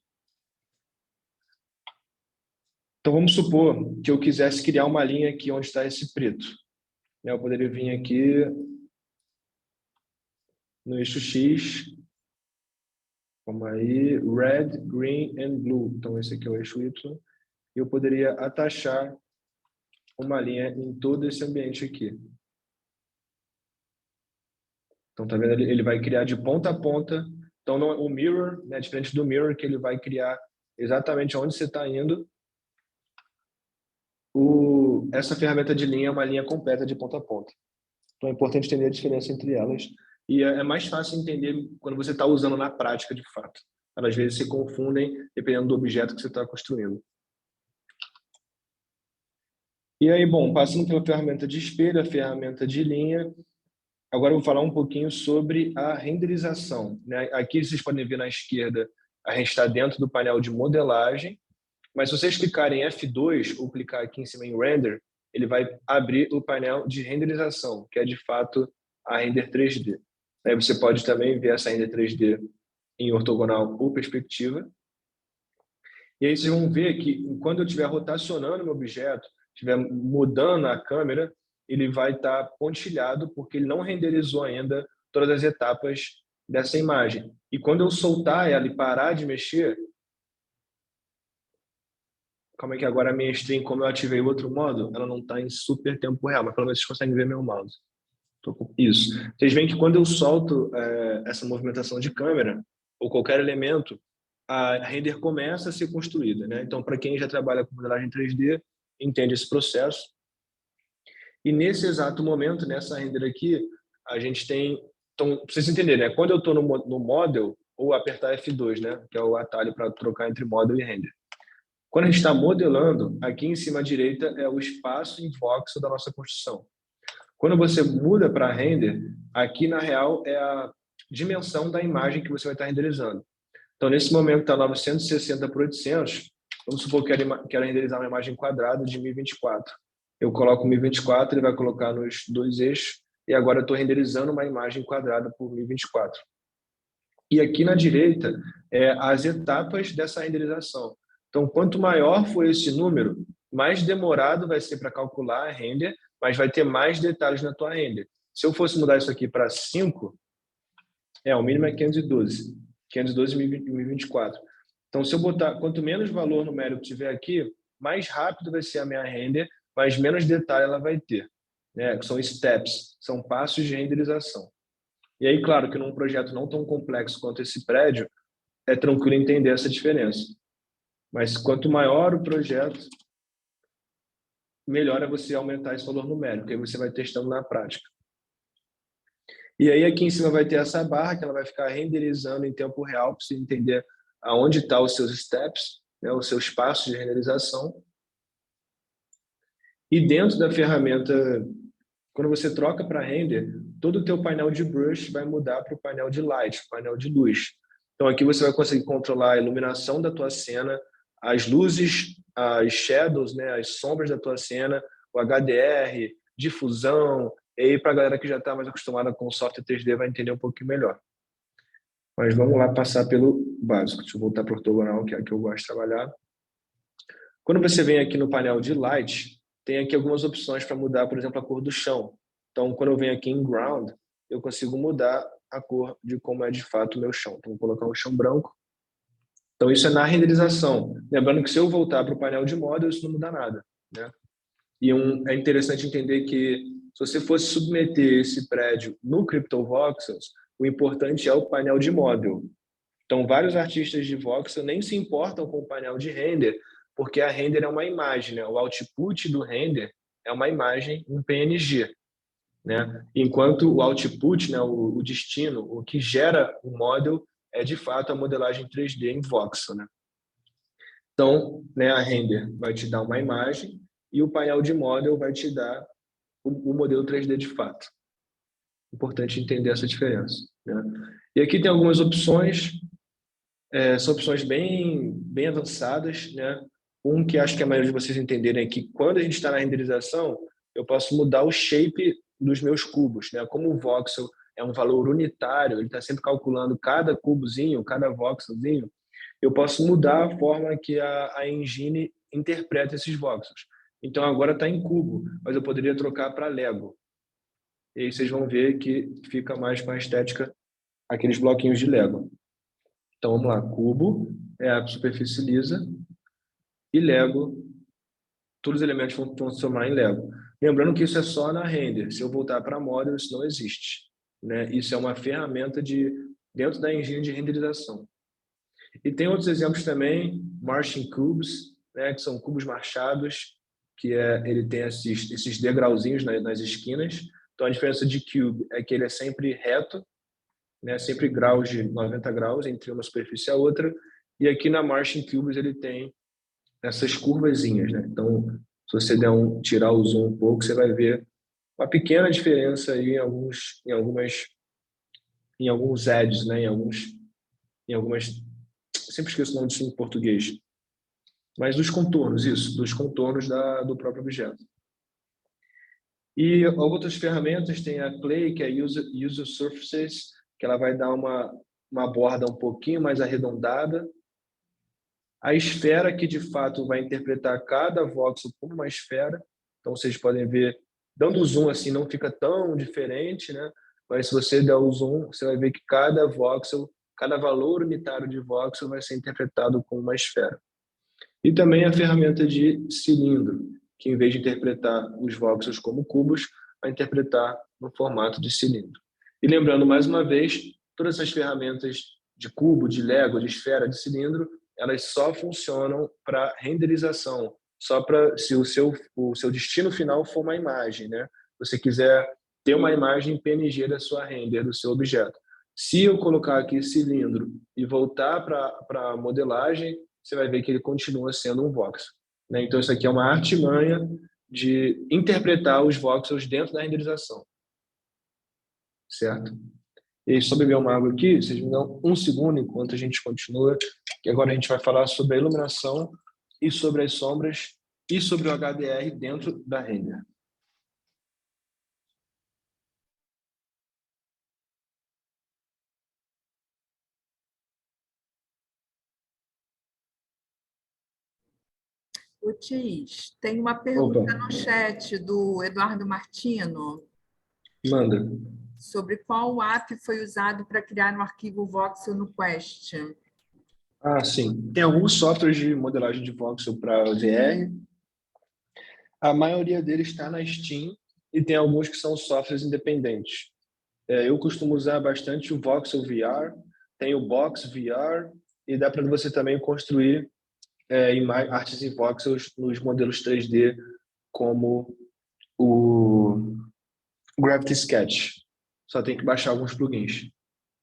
Então vamos supor que eu quisesse criar uma linha aqui onde está esse preto. Eu poderia vir aqui no eixo X, como aí, red, green and blue. Então esse aqui é o eixo Y. E eu poderia atachar uma linha em todo esse ambiente aqui. Então, tá vendo? Ele vai criar de ponta a ponta. Então, o mirror, né, diferente do mirror, que ele vai criar exatamente onde você está indo. Essa ferramenta de linha é uma linha completa de ponta a ponta. Então, é importante entender a diferença entre elas. E é mais fácil entender quando você está usando na prática, de fato. Elas, às vezes, se confundem dependendo do objeto que você está construindo. E aí, bom, passando pela ferramenta de espelho, a ferramenta de linha, agora eu vou falar um pouquinho sobre a renderização, né? Aqui vocês podem ver na esquerda, a gente está dentro do painel de modelagem, mas se vocês clicarem em F2 ou clicar aqui em cima em Render, ele vai abrir o painel de renderização, que é de fato a Render 3D. Aí você pode também ver essa Render 3D em ortogonal ou perspectiva. E aí vocês vão ver que quando eu estiver rotacionando meu objeto, estiver mudando a câmera, ele vai estar pontilhado porque ele não renderizou ainda todas as etapas dessa imagem. E quando eu soltar ela e parar de mexer, como é que agora a minha stream, como eu ativei o outro modo, ela não está em super tempo real, mas pelo menos vocês conseguem ver meu mouse. Isso. Vocês veem que quando eu solto essa movimentação de câmera, ou qualquer elemento, a render começa a ser construída, né? Então, para quem já trabalha com modelagem 3D, entende esse processo. E nesse exato momento, nessa render aqui, a gente tem... Então, para vocês entenderem, né? Quando eu estou no model, ou apertar F2, né? Que é o atalho para trocar entre model e render. Quando a gente está modelando, aqui em cima à direita é o espaço em voxel da nossa construção. Quando você muda para render, aqui na real é a dimensão da imagem que você vai estar renderizando. Então, nesse momento está 960 por 800. Vamos supor que quero renderizar uma imagem quadrada de 1024. Eu coloco 1024, ele vai colocar nos dois eixos, e agora eu estou renderizando uma imagem quadrada por 1024. E aqui na direita é as etapas dessa renderização. Então, quanto maior for esse número, mais demorado vai ser para calcular a render, mas vai ter mais detalhes na tua render. Se eu fosse mudar isso aqui para 5, o mínimo é 512. 512 e 1024. Então, se eu botar, quanto menos valor numérico tiver aqui, mais rápido vai ser a minha render, mas menos detalhe ela vai ter. Né? São steps, são passos de renderização. E aí, claro que num projeto não tão complexo quanto esse prédio, é tranquilo entender essa diferença. Mas quanto maior o projeto, melhor é você aumentar esse valor numérico, aí você vai testando na prática. E aí aqui em cima vai ter essa barra que ela vai ficar renderizando em tempo real para você entender aonde estão os seus steps, né, os seus passos de renderização. E dentro da ferramenta, quando você troca para render, todo o teu painel de brush vai mudar para o painel de light, painel de luz. Então aqui você vai conseguir controlar a iluminação da tua cena, as luzes, as shadows, né, as sombras da tua cena, o HDR, difusão. E aí, para a galera que já está mais acostumada com o software 3D, vai entender um pouquinho melhor. Mas vamos lá passar pelo básico. Deixa eu voltar para o ortogonal, que é a que eu gosto de trabalhar. Quando você vem aqui no painel de light, tem aqui algumas opções para mudar, por exemplo, a cor do chão. Então, quando eu venho aqui em ground, eu consigo mudar a cor de como é de fato o meu chão. Então, vou colocar um chão branco. Então, isso é na renderização. Lembrando que se eu voltar para o painel de model, isso não muda nada, né? E é interessante entender que se você fosse submeter esse prédio no CryptoVoxels, o importante é o painel de model. Então, vários artistas de voxel nem se importam com o painel de render, porque a render é uma imagem, né? O output do render é uma imagem em PNG, né? Enquanto o output, né, o destino, o que gera o model é de fato a modelagem 3D em voxel, né? Então, né, a render vai te dar uma imagem e o painel de model vai te dar o modelo 3D de fato. Importante entender essa diferença, né? E aqui tem algumas opções, são opções bem avançadas, né? Que acho que a maioria de vocês entenderem é que quando a gente está na renderização, eu posso mudar o shape dos meus cubos, né? Como o voxel é um valor unitário, ele está sempre calculando cada cubozinho, cada voxelzinho, eu posso mudar a forma que a engine interpreta esses voxels. Então agora está em cubo, mas eu poderia trocar para Lego. E aí vocês vão ver que fica mais com a estética aqueles bloquinhos de Lego. Então vamos lá, cubo é a superfície lisa e Lego, todos os elementos vão transformar em Lego. Lembrando que isso é só na render. Se eu voltar para model, isso não existe, né? Isso é uma ferramenta dentro da engine de renderização. E tem outros exemplos também, Marching Cubes, né, que são cubos marchados, ele tem esses degrauzinhos nas esquinas. Então a diferença de cube é que ele é sempre reto, né, sempre graus de 90 graus entre uma superfície e a outra. E aqui na Marching Cubes ele tem essas curvazinhas, né? Então, se você tirar o zoom um pouco, você vai ver uma pequena diferença aí em alguns edges, né? Em algumas, sempre esqueço o nome disso em português, mas dos contornos, dos contornos do próprio objeto. E outras ferramentas, tem a Clay, que é User Surfaces, que ela vai dar uma borda um pouquinho mais arredondada. A esfera, que de fato vai interpretar cada voxel como uma esfera. Então vocês podem ver, dando o zoom assim não fica tão diferente, né? Mas se você der o zoom, você vai ver que cada voxel, cada valor unitário de voxel vai ser interpretado como uma esfera. E também a ferramenta de cilindro, que em vez de interpretar os voxels como cubos, vai interpretar no formato de cilindro. E lembrando mais uma vez, todas essas ferramentas de cubo, de Lego, de esfera, de cilindro, elas só funcionam para renderização, só para se o seu destino final for uma imagem, né? Se você quiser ter uma imagem PNG da sua render, do seu objeto. Se eu colocar aqui cilindro e voltar para a modelagem, você vai ver que ele continua sendo um voxel, né? Então isso aqui é uma artimanha de interpretar os voxels dentro da renderização, certo? E só beber uma água aqui, vocês me dão um segundo enquanto a gente continua, que agora a gente vai falar sobre a iluminação e sobre as sombras e sobre o HDR dentro da render. Otis, tem uma pergunta Opa, no chat do Eduardo Martino manda. sobre qual app foi usado para criar um arquivo voxel no Quest. Ah, sim. Tem alguns softwares de modelagem de voxel para VR. A maioria deles está na Steam e tem alguns que são softwares independentes. Eu costumo usar bastante o Voxel VR, tem o Box VR e dá para você também construir artes em voxels nos modelos 3D como o Gravity Sketch. Só tem que baixar alguns plugins.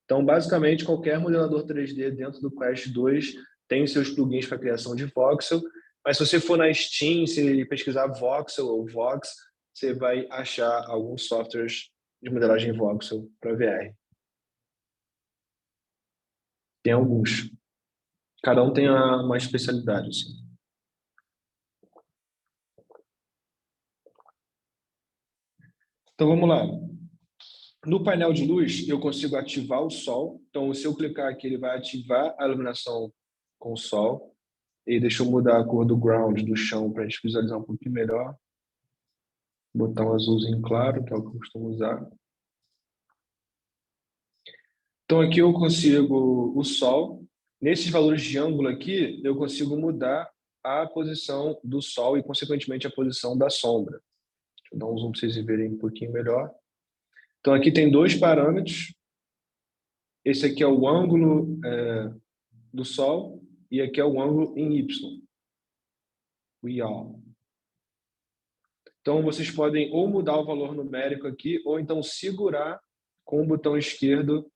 Então, basicamente, qualquer modelador 3D dentro do Quest 2 tem seus plugins para criação de voxel, mas se você for na Steam, se pesquisar voxel ou vox, você vai achar alguns softwares de modelagem voxel para VR. Tem alguns. Cada um tem uma especialidade, assim. Então, vamos lá. No painel de luz, eu consigo ativar o sol. Então, se eu clicar aqui, ele vai ativar a iluminação com o sol. E deixa eu mudar a cor do ground, do chão, para a gente visualizar um pouquinho melhor. Botar um azulzinho claro, que é o que eu costumo usar. Então, aqui eu consigo o sol. Nesses valores de ângulo aqui, eu consigo mudar a posição do sol e, consequentemente, a posição da sombra. Deixa eu dar um zoom para vocês verem um pouquinho melhor. Então, aqui tem dois parâmetros. Esse aqui é o ângulo do sol e aqui é o ângulo em Y. we all. Então, vocês podem ou mudar o valor numérico aqui, ou então segurar com o botão esquerdo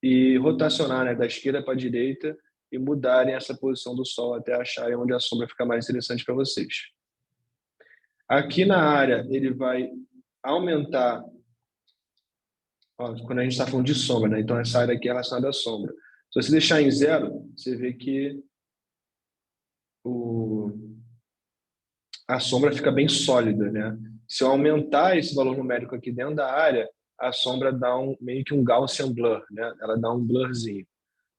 e rotacionar, né, da esquerda para a direita e mudarem essa posição do Sol até acharem onde a sombra fica mais interessante para vocês. Aqui na área, ele vai aumentar, ó, quando a gente está falando de sombra, né? Então essa área aqui é relacionada à sombra. Se você deixar em 0, você vê que a sombra fica bem sólida, né? Se eu aumentar esse valor numérico aqui dentro da área, a sombra dá meio que um Gaussian blur, né? Ela dá um blurzinho.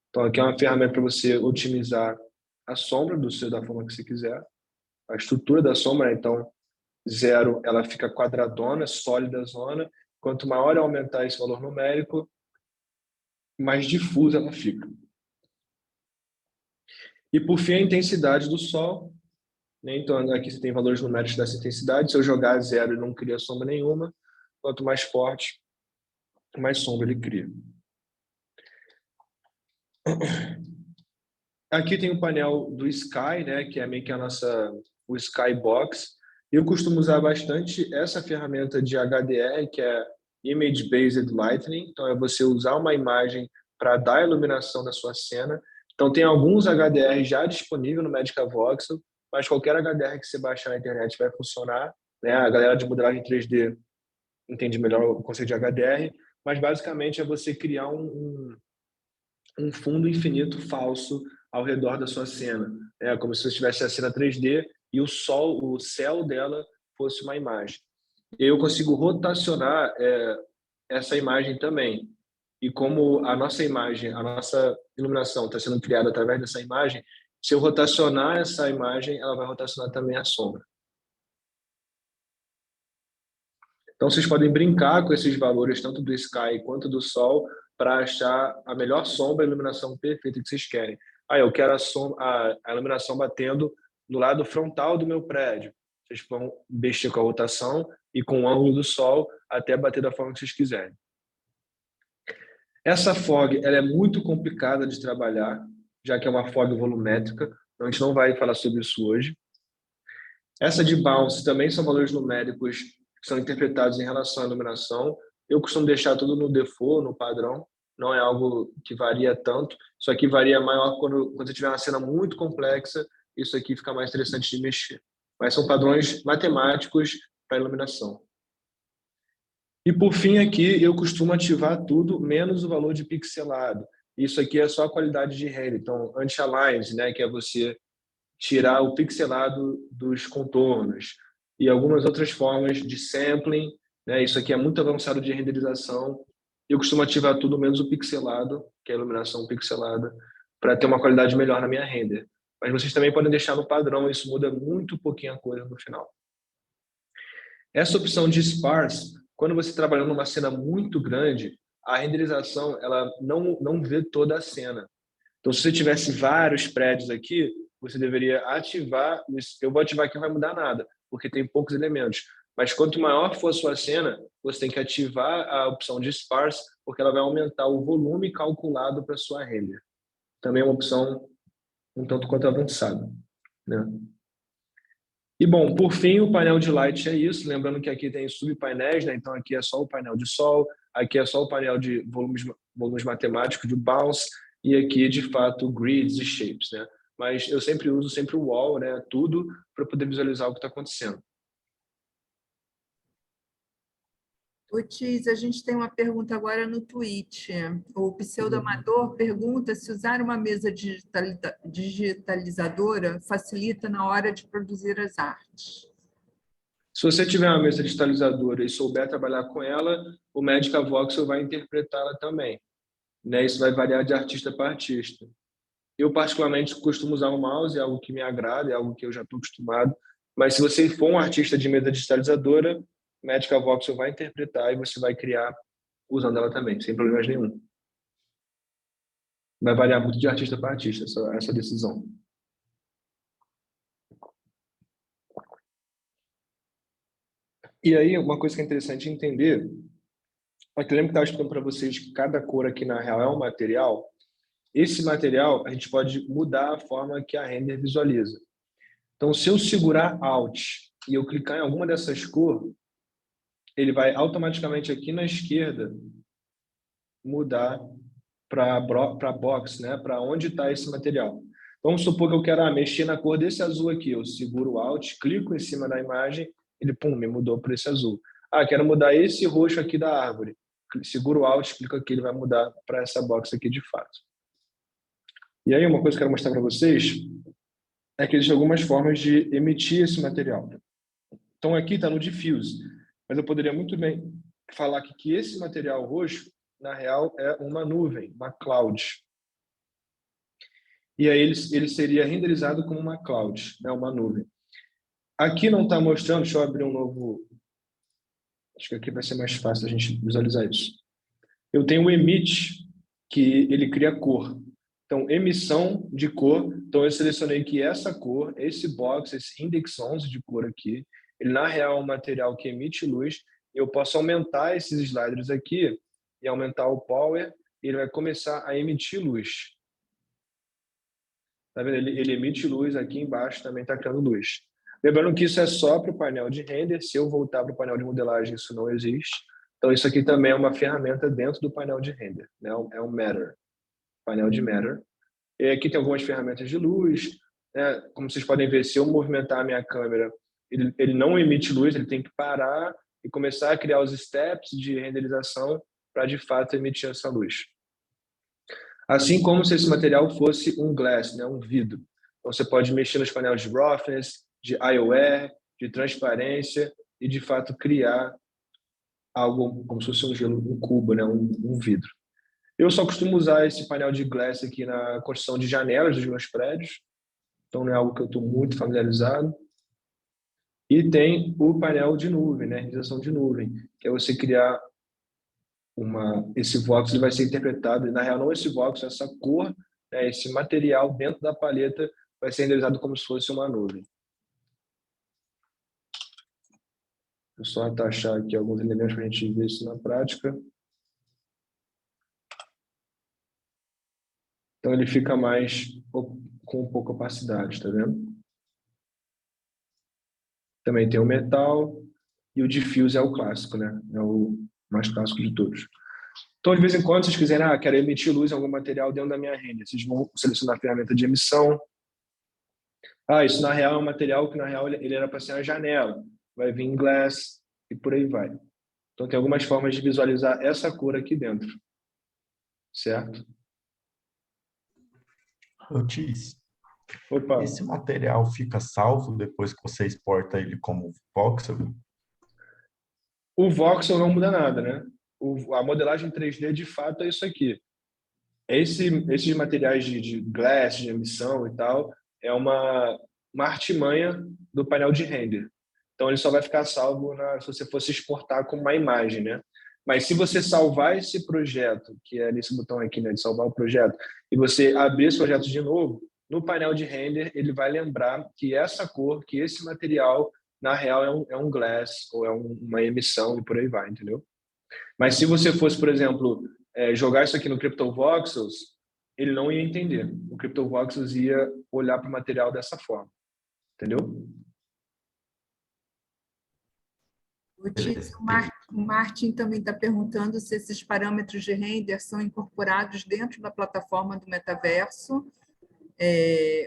Então aqui é uma ferramenta para você otimizar a sombra da forma que você quiser, a estrutura da sombra. Então 0, ela fica quadradona, sólida zona. Quanto maior eu aumentar esse valor numérico, mais difusa ela fica. E por fim, a intensidade do Sol, né? Então aqui você tem valores numéricos dessa intensidade. Se eu jogar 0, ele não cria sombra nenhuma. Quanto mais forte, mais sombra ele cria. Aqui tem o painel do Sky, né, que é meio que o Skybox. Eu costumo usar bastante essa ferramenta de HDR, que é Image Based Lighting. Então é você usar uma imagem para dar a iluminação da sua cena. Então tem alguns HDR já disponíveis no Magica Voxel, mas qualquer HDR que você baixar na internet vai funcionar, né? A galera de modelagem 3D entende melhor o conceito de HDR, mas basicamente é você criar um fundo infinito falso ao redor da sua cena. É como se você tivesse a cena 3D e o céu dela fosse uma imagem. Eu consigo rotacionar essa imagem também. E como a nossa imagem, a nossa iluminação está sendo criada através dessa imagem, se eu rotacionar essa imagem, ela vai rotacionar também a sombra. Então, vocês podem brincar com esses valores, tanto do Sky quanto do Sol, para achar a melhor sombra e iluminação perfeita que vocês querem. Eu quero a iluminação batendo no lado frontal do meu prédio. Vocês vão mexer com a rotação e com o ângulo do Sol até bater da forma que vocês quiserem. Essa fog ela é muito complicada de trabalhar, já que é uma fog volumétrica. Então, a gente não vai falar sobre isso hoje. Essa de bounce também são valores numéricos que são interpretados em relação à iluminação. Eu costumo deixar tudo no default, no padrão. Não é algo que varia tanto. Isso aqui varia maior quando você tiver uma cena muito complexa. Isso aqui fica mais interessante de mexer. Mas são padrões matemáticos para iluminação. E por fim aqui eu costumo ativar tudo menos o valor de pixelado. Isso aqui é só a qualidade de render. Então anti-aligned, né, que é você tirar o pixelado dos contornos e algumas outras formas de sampling, né? Isso aqui é muito avançado de renderização. Eu costumo ativar tudo menos o pixelado, que é a iluminação pixelada, para ter uma qualidade melhor na minha render. Mas vocês também podem deixar no padrão, isso muda muito pouquinho a coisa no final. Essa opção de sparse, quando você trabalha numa cena muito grande, a renderização ela não vê toda a cena. Então, se você tivesse vários prédios aqui, você deveria ativar. Eu vou ativar aqui, não vai mudar nada, porque tem poucos elementos. Mas quanto maior for a sua cena, você tem que ativar a opção de sparse, porque ela vai aumentar o volume calculado para a sua render. Também é uma opção um tanto quanto avançada, né? E, bom, por fim, o painel de light é isso. Lembrando que aqui tem subpainéis, né? Então, aqui é só o painel de sol, aqui é só o painel de volumes matemáticos, de bounce, e aqui, de fato, grids e shapes, né? Mas eu sempre uso o wall, né? Tudo para poder visualizar o que está acontecendo. Otis, a gente tem uma pergunta agora no Twitch. O Pseudo-Amador pergunta se usar uma mesa digitalizadora facilita na hora de produzir as artes. Se você tiver uma mesa digitalizadora e souber trabalhar com ela, o Magica Voxel vai interpretá-la também, né? Isso vai variar de artista para artista. Eu, particularmente, costumo usar o mouse, é algo que me agrada, é algo que eu já estou acostumado. Mas se você for um artista de mesa digitalizadora, Magica Voxel vai interpretar e você vai criar usando ela também, sem problemas nenhum. Vai variar muito de artista para artista, essa decisão. E aí, uma coisa que é interessante entender, é que eu lembro que eu estava explicando para vocês que cada cor aqui, na real, é um material. Esse material, a gente pode mudar a forma que a render visualiza. Então, se eu segurar Alt e eu clicar em alguma dessas cores, ele vai automaticamente aqui na esquerda mudar para box, né? Para onde está esse material. Vamos supor que eu quero mexer na cor desse azul aqui. Eu seguro o Alt, clico em cima da imagem, ele pum, me mudou para esse azul. Quero mudar esse roxo aqui da árvore. Seguro o Alt, clico aqui, ele vai mudar para essa box aqui de fato. E aí, uma coisa que eu quero mostrar para vocês é que existem algumas formas de emitir esse material. Então, aqui está no Diffuse, mas eu poderia muito bem falar que esse material roxo, na real, é uma nuvem, uma cloud. E aí ele seria renderizado como uma cloud, né, uma nuvem. Aqui não está mostrando, deixa eu abrir um novo... Acho que aqui vai ser mais fácil a gente visualizar isso. Eu tenho o emit, que ele cria cor. Então, emissão de cor. Então, eu selecionei que essa cor, esse box, esse index 11 de cor aqui, ele na real é um material que emite luz. Eu posso aumentar esses sliders aqui e aumentar o power, e ele vai começar a emitir luz. Tá vendo? Ele emite luz, aqui embaixo também está criando luz. Lembrando que isso é só para o painel de render. Se eu voltar para o painel de modelagem, isso não existe. Então, isso aqui também é uma ferramenta dentro do painel de render, né? É um Matter, painel de Matter. E aqui tem algumas ferramentas de luz, né? Como vocês podem ver, se eu movimentar a minha câmera, ele não emite luz, ele tem que parar e começar a criar os steps de renderização para, de fato, emitir essa luz. Assim como se esse material fosse um glass, né? Um vidro. Então, você pode mexer nos painéis de roughness, de IOR, de transparência e, de fato, criar algo como se fosse um gelo, um cubo, né? Um vidro. Eu só costumo usar esse painel de glass aqui na construção de janelas dos meus prédios, então não é algo que eu estou muito familiarizado. E tem o painel de nuvem, né? Renderização de nuvem, que é você criar esse voxel, ele vai ser interpretado, e na real não esse voxel, essa cor, né? Esse material dentro da paleta vai ser renderizado como se fosse uma nuvem. Vou só atachar aqui alguns elementos para a gente ver isso na prática. Então ele fica mais com pouca opacidade, tá vendo? Também tem o metal e o diffuse é o clássico, né? É o mais clássico de todos. Então, de vez em quando, se vocês quiserem, quero emitir luz em algum material dentro da minha render, vocês vão selecionar a ferramenta de emissão. Isso na real é um material que na real ele era para ser uma janela. Vai vir em glass e por aí vai. Então, tem algumas formas de visualizar essa cor aqui dentro. Certo? Otis, Opa. esse material fica salvo depois que você exporta ele como voxel? O voxel não muda nada, né? A modelagem 3D, de fato, é isso aqui. Esses materiais de glass, de emissão e tal, é uma artimanha do painel de render. Então, ele só vai ficar salvo se você fosse exportar como uma imagem, né? Mas se você salvar esse projeto, que é nesse botão aqui, né, de salvar o projeto, e você abrir esse projeto de novo, no painel de render, ele vai lembrar que essa cor, que esse material, na real, é um glass, ou é uma emissão, e por aí vai, entendeu? Mas se você fosse, por exemplo, jogar isso aqui no CryptoVoxels, ele não ia entender. O CryptoVoxels ia olhar para o material dessa forma. Entendeu? O Martin também está perguntando se esses parâmetros de render são incorporados dentro da plataforma do metaverso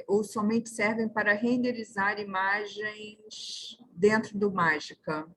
ou somente servem para renderizar imagens dentro do Mágica.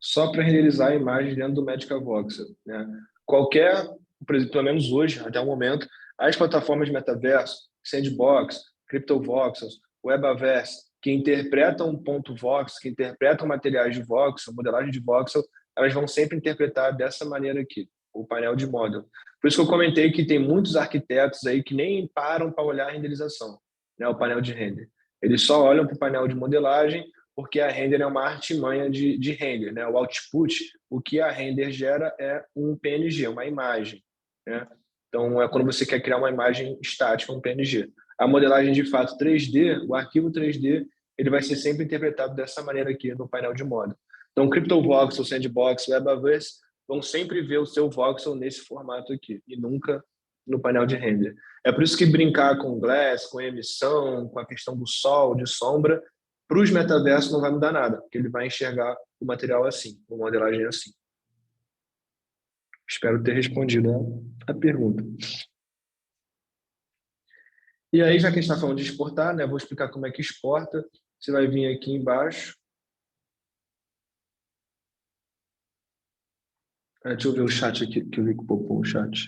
Só para renderizar a imagem dentro do Magica Voxel, né? Pelo menos hoje, até o momento, as plataformas de metaverso, Sandbox, CryptoVoxels, Webaverse, que interpretam ponto voxel, que interpretam materiais de voxel, modelagem de voxel, elas vão sempre interpretar dessa maneira aqui, o painel de model. Por isso que eu comentei que tem muitos arquitetos aí que nem param para olhar a renderização, né, o painel de render. Eles só olham para o painel de modelagem, porque a render é uma artimanha de render, né? O output, o que a render gera é um PNG, uma imagem, né? Então, é quando você quer criar uma imagem estática, um PNG. A modelagem de fato 3D, o arquivo 3D, ele vai ser sempre interpretado dessa maneira aqui no painel de model. Então, CryptoVoxel, Sandbox, Webaverse vão sempre ver o seu voxel nesse formato aqui e nunca no painel de render. É por isso que brincar com glass, com emissão, com a questão do sol, de sombra, Para os metaversos não vai mudar nada, porque ele vai enxergar o material assim, a modelagem assim. Espero ter respondido a pergunta. E aí, já que a gente está falando de exportar, né, vou explicar como é que exporta. Você vai vir aqui embaixo. Deixa eu ver o chat aqui, que eu vi que popou o chat.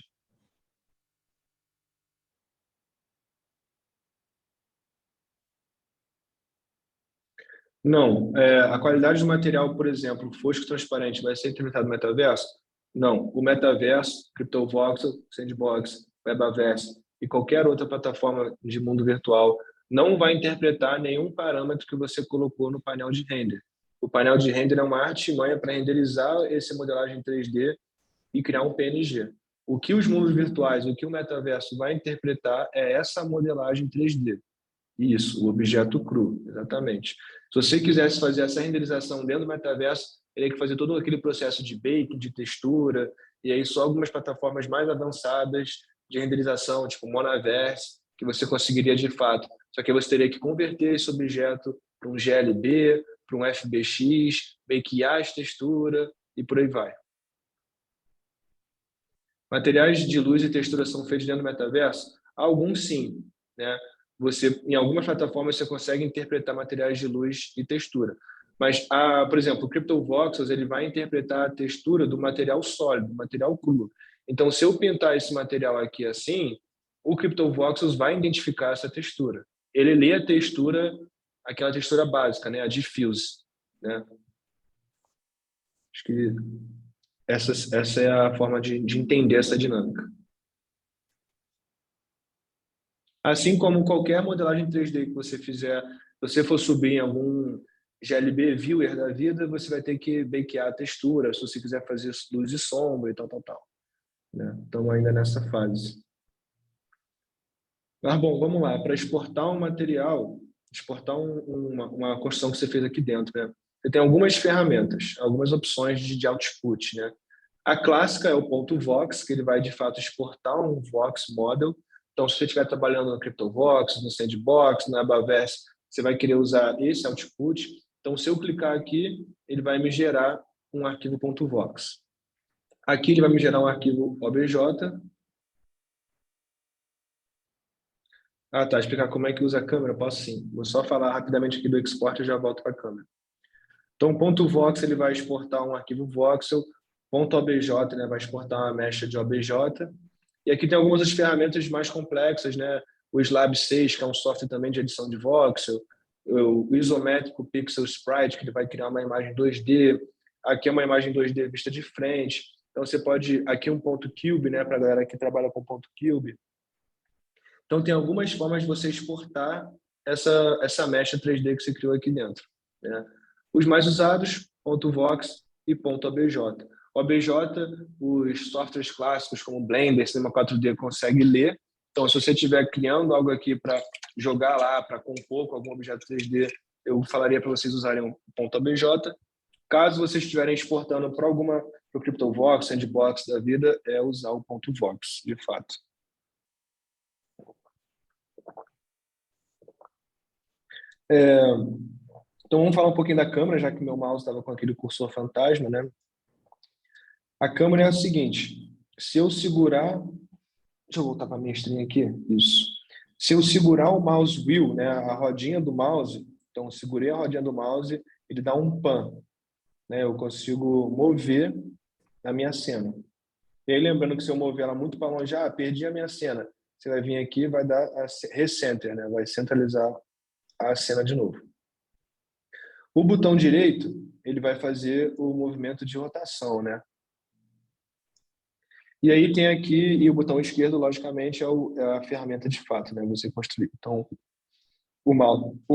Não, a qualidade do material, por exemplo, fosco transparente, vai ser implementado no metaverso? Não, o metaverso, CryptoVoxel, Sandbox, Webaverse e qualquer outra plataforma de mundo virtual não vai interpretar nenhum parâmetro que você colocou no painel de render. O painel de render é uma artimanha para renderizar essa modelagem 3D e criar um PNG. O que os mundos virtuais, o que o metaverso vai interpretar é essa modelagem 3D. Isso, o objeto cru, exatamente. Se você quisesse fazer essa renderização dentro do metaverso, teria que fazer todo aquele processo de baking, de textura, e aí só algumas plataformas mais avançadas de renderização, tipo Monaverse, que você conseguiria de fato. Só que você teria que converter esse objeto para um GLB, para um FBX, bakear as texturas e por aí vai. Materiais de luz e textura são feitos dentro do metaverso? Alguns sim, né? Você, em algumas plataformas, você consegue interpretar materiais de luz e textura. Mas, por exemplo, o CryptoVoxels, ele vai interpretar a textura do material sólido, do material cru. Então, se eu pintar esse material aqui assim, o CryptoVoxels vai identificar essa textura. Ele lê a textura, aquela textura básica, né? A diffuse, né? Acho que essa é a forma de entender essa dinâmica. Assim como qualquer modelagem 3D que você fizer, se você for subir em algum GLB Viewer da vida, você vai ter que bakear a textura, se você quiser fazer luz e sombra e tal. Né? Estamos ainda nessa fase. Mas, bom, vamos lá. Para exportar um material, exportar uma construção que você fez aqui dentro, né? Você tem algumas ferramentas, algumas opções de output, né? A clássica é o ponto .vox, que ele vai, de fato, exportar um Vox Model. Então, se você estiver trabalhando no CryptoVox, no Sandbox, na Webaverse, você vai querer usar esse output. Então, se eu clicar aqui, ele vai me gerar um arquivo .vox. Aqui ele vai me gerar um arquivo OBJ. Tá. Explicar como é que usa a câmera? Posso sim. Vou só falar rapidamente aqui do export e já volto para a câmera. Então, o .vox ele vai exportar um arquivo voxel. .obj, né, vai exportar uma mecha de OBJ. E aqui tem algumas das ferramentas mais complexas, né? O Slab 6, que é um software também de edição de voxel. O isométrico Pixel Sprite, que ele vai criar uma imagem 2D. Aqui é uma imagem 2D vista de frente. Então, você pode... Aqui um .cube, né, para a galera que trabalha com .cube. Então, tem algumas formas de você exportar essa mecha 3D que você criou aqui dentro, né? Os mais usados, .vox e .obj. OBJ, os softwares clássicos como Blender, Cinema 4D consegue ler. Então, se você estiver criando algo aqui para jogar lá, para compor com algum objeto 3D, eu falaria para vocês usarem um .obj. Caso vocês estiverem exportando para o CryptoVox, Sandbox da vida, é usar o .vox, de fato. Então, vamos falar um pouquinho da câmera, já que meu mouse estava com aquele cursor fantasma, né? A câmera é a seguinte, se eu segurar... Deixa eu voltar para a minha stream aqui. Isso. Se eu segurar o mouse wheel, né, a rodinha do mouse, então eu segurei a rodinha do mouse, ele dá um pan, né? Eu consigo mover a minha cena. E aí, lembrando que se eu mover ela muito para longe, perdi a minha cena. Você vai vir aqui e vai dar a recenter, né? Vai centralizar a cena de novo. O botão direito, ele vai fazer o movimento de rotação, né? E aí tem aqui, e o botão esquerdo, logicamente, é a ferramenta de fato, né? Você construir. Então, o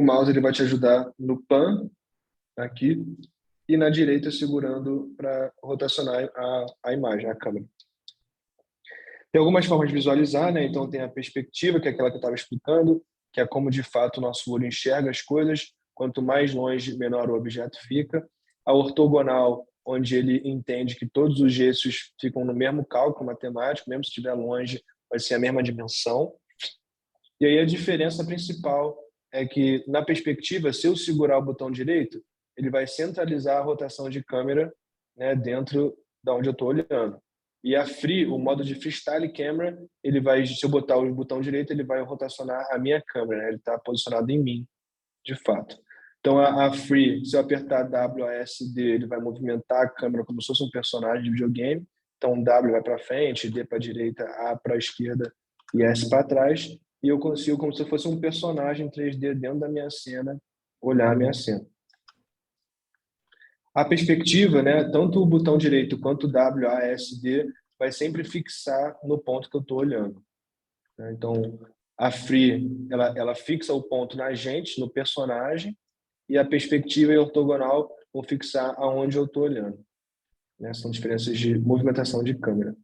mouse ele vai te ajudar no pan, aqui, e na direita segurando para rotacionar a imagem, a câmera. Tem algumas formas de visualizar, né? Então, tem a perspectiva, que é aquela que eu estava explicando, que é como, de fato, o nosso olho enxerga as coisas. Quanto mais longe, menor o objeto fica. A ortogonal, onde ele entende que todos os gestos ficam no mesmo cálculo matemático, mesmo se estiver longe, vai ser a mesma dimensão. E aí a diferença principal é que, na perspectiva, se eu segurar o botão direito, ele vai centralizar a rotação de câmera, né, dentro da onde eu estou olhando. E a Free, o modo de Freestyle Camera, ele vai, se eu botar o botão direito, ele vai rotacionar a minha câmera, né? Ele está posicionado em mim, de fato. Então, a Free, se eu apertar WASD, ele vai movimentar a câmera como se fosse um personagem de videogame. Então, W vai para frente, D para a direita, A para a esquerda e S para trás. E eu consigo, como se fosse um personagem 3D dentro da minha cena, olhar a minha cena. A perspectiva, né, tanto o botão direito quanto o WASD, vai sempre fixar no ponto que eu estou olhando. Então, a Free, ela fixa o ponto na gente, no personagem, e a perspectiva e a ortogonal vão fixar aonde eu estou olhando. Né? São diferenças de movimentação de câmera.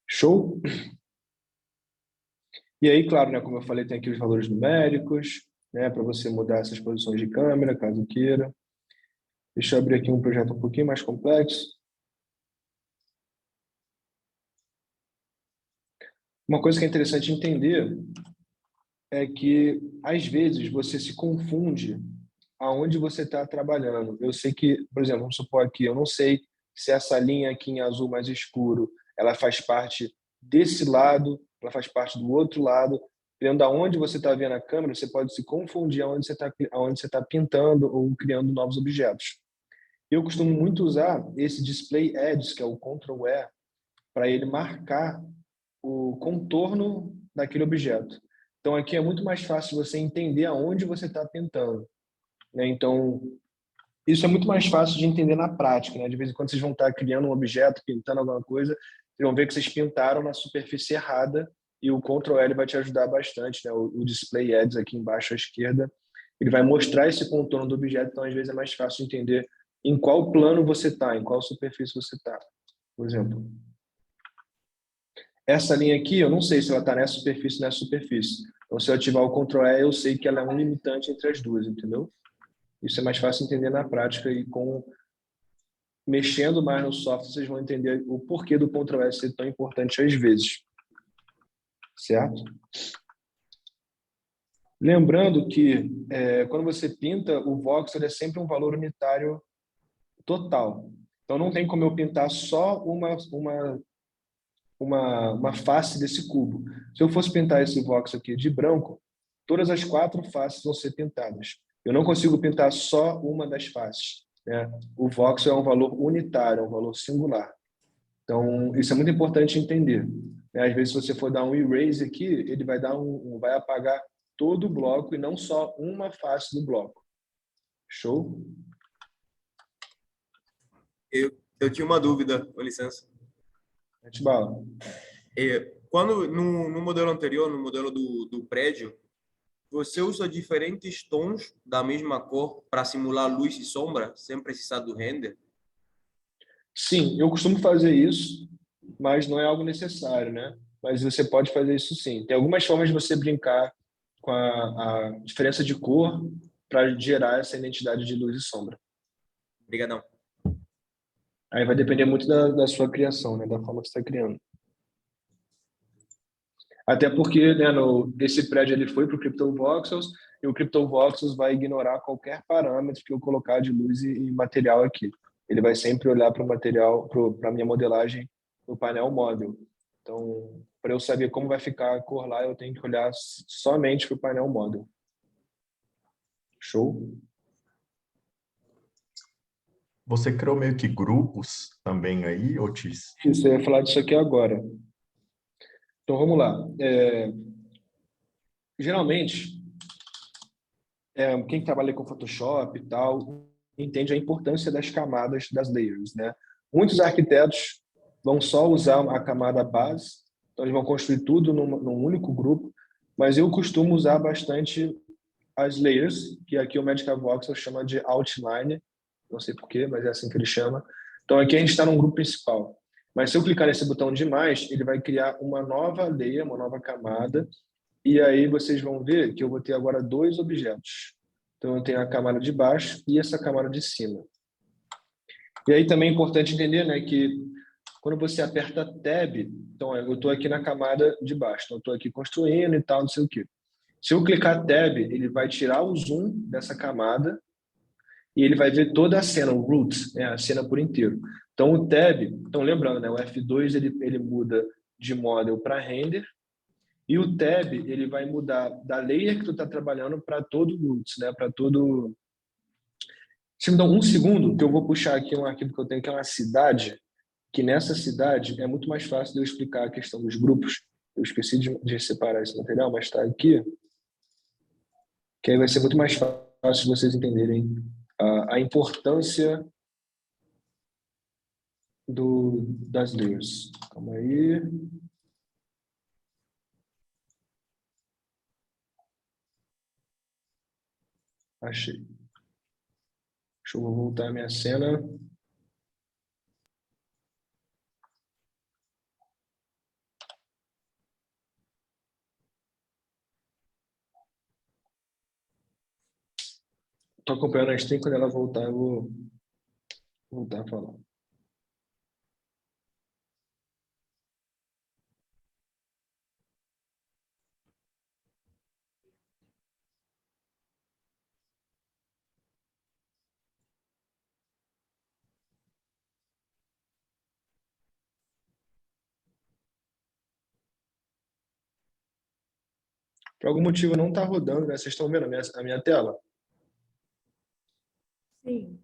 Show? E aí, claro, né, como eu falei, tem aqui os valores numéricos, né, para você mudar essas posições de câmera, caso queira. Deixa eu abrir aqui um projeto um pouquinho mais complexo. Uma coisa que é interessante entender é que, às vezes, você se confunde aonde você está trabalhando. Eu sei que, por exemplo, vamos supor aqui, eu não sei se essa linha aqui em azul mais escuro, ela faz parte desse lado, ela faz parte do outro lado. Dependendo de onde você está vendo a câmera, você pode se confundir aonde você tá pintando ou criando novos objetos. Eu costumo muito usar esse Display Edges, que é o Ctrl E, para ele marcar o contorno daquele objeto. Então, aqui é muito mais fácil você entender aonde você está pintando, né? Então, isso é muito mais fácil de entender na prática, né? De vez em quando vocês vão estar criando um objeto, pintando alguma coisa, vocês vão ver que vocês pintaram na superfície errada e o Ctrl L vai te ajudar bastante, né? O Display Edges aqui embaixo à esquerda, ele vai mostrar esse contorno do objeto, então às vezes é mais fácil entender em qual plano você está, em qual superfície você está. Por exemplo, essa linha aqui, eu não sei se ela está nessa superfície ou nessa superfície. Então, se eu ativar o Ctrl E, eu sei que ela é um limitante entre as duas, entendeu? Isso é mais fácil entender na prática e mexendo mais no software, vocês vão entender o porquê do Ctrl S ser tão importante às vezes. Certo? Lembrando que quando você pinta, o voxel é sempre um valor unitário total. Então, não tem como eu pintar só uma face desse cubo. Se eu fosse pintar esse voxel aqui de branco, todas as 4 faces vão ser pintadas. Eu não consigo pintar só uma das faces, né? O voxel é um valor unitário, é um valor singular. Então, isso é muito importante entender, né? Às vezes, se você for dar um erase aqui, ele vai vai apagar todo o bloco e não só uma face do bloco. Show? Eu tinha uma dúvida, com licença. Mete bala. Quando no modelo anterior, no modelo do prédio, você usa diferentes tons da mesma cor para simular luz e sombra, sem precisar do render? Sim, eu costumo fazer isso, mas não é algo necessário, né? Mas você pode fazer isso sim. Tem algumas formas de você brincar com a diferença de cor para gerar essa identidade de luz e sombra. Obrigadão. Aí vai depender muito da sua criação, né? Da forma que você está criando. Até porque, né, esse prédio ele foi para o CryptoVoxels e o CryptoVoxels vai ignorar qualquer parâmetro que eu colocar de luz e material aqui. Ele vai sempre olhar para o material, para a minha modelagem no painel Model. Então, para eu saber como vai ficar a cor lá, eu tenho que olhar somente para o painel Model. Show? Você criou meio que grupos também aí, Otis? Isso, eu ia falar disso aqui agora. Então, vamos lá. Geralmente, quem trabalha com Photoshop e tal, entende a importância das camadas, das layers, né? Muitos arquitetos vão só usar a camada base, então eles vão construir tudo num único grupo, mas eu costumo usar bastante as layers, que aqui o Magic Voxel chama de outline, não sei porquê, mas é assim que ele chama. Então aqui a gente está num grupo principal. Mas se eu clicar nesse botão de mais, ele vai criar uma nova layer, uma nova camada, e aí vocês vão ver que eu vou ter agora 2 objetos. Então eu tenho a camada de baixo e essa camada de cima. E aí também é importante entender, né, que Quando você aperta Tab, então eu estou aqui na camada de baixo, então eu estou aqui construindo e tal, não sei o quê. Se eu clicar Tab, ele vai tirar o zoom dessa camada e ele vai ver toda a cena, o root, né, a cena por inteiro. Então o Tab, então lembrando, né, o F2 ele muda de model para render e o Tab ele vai mudar da layer que tu está trabalhando para todo o root, né, para todo. Se me dá um segundo, que eu vou puxar aqui um arquivo que eu tenho que é uma cidade, que nessa cidade é muito mais fácil de eu explicar a questão dos grupos. Eu esqueci de separar esse material, mas está aqui, que aí vai ser muito mais fácil de vocês entenderem a importância das layers. Calma aí. Achei. Deixa eu voltar a minha cena. Estou acompanhando a stream, quando ela voltar, eu vou voltar a falar. Por algum motivo não está rodando, né? Vocês estão vendo a minha tela? Sim.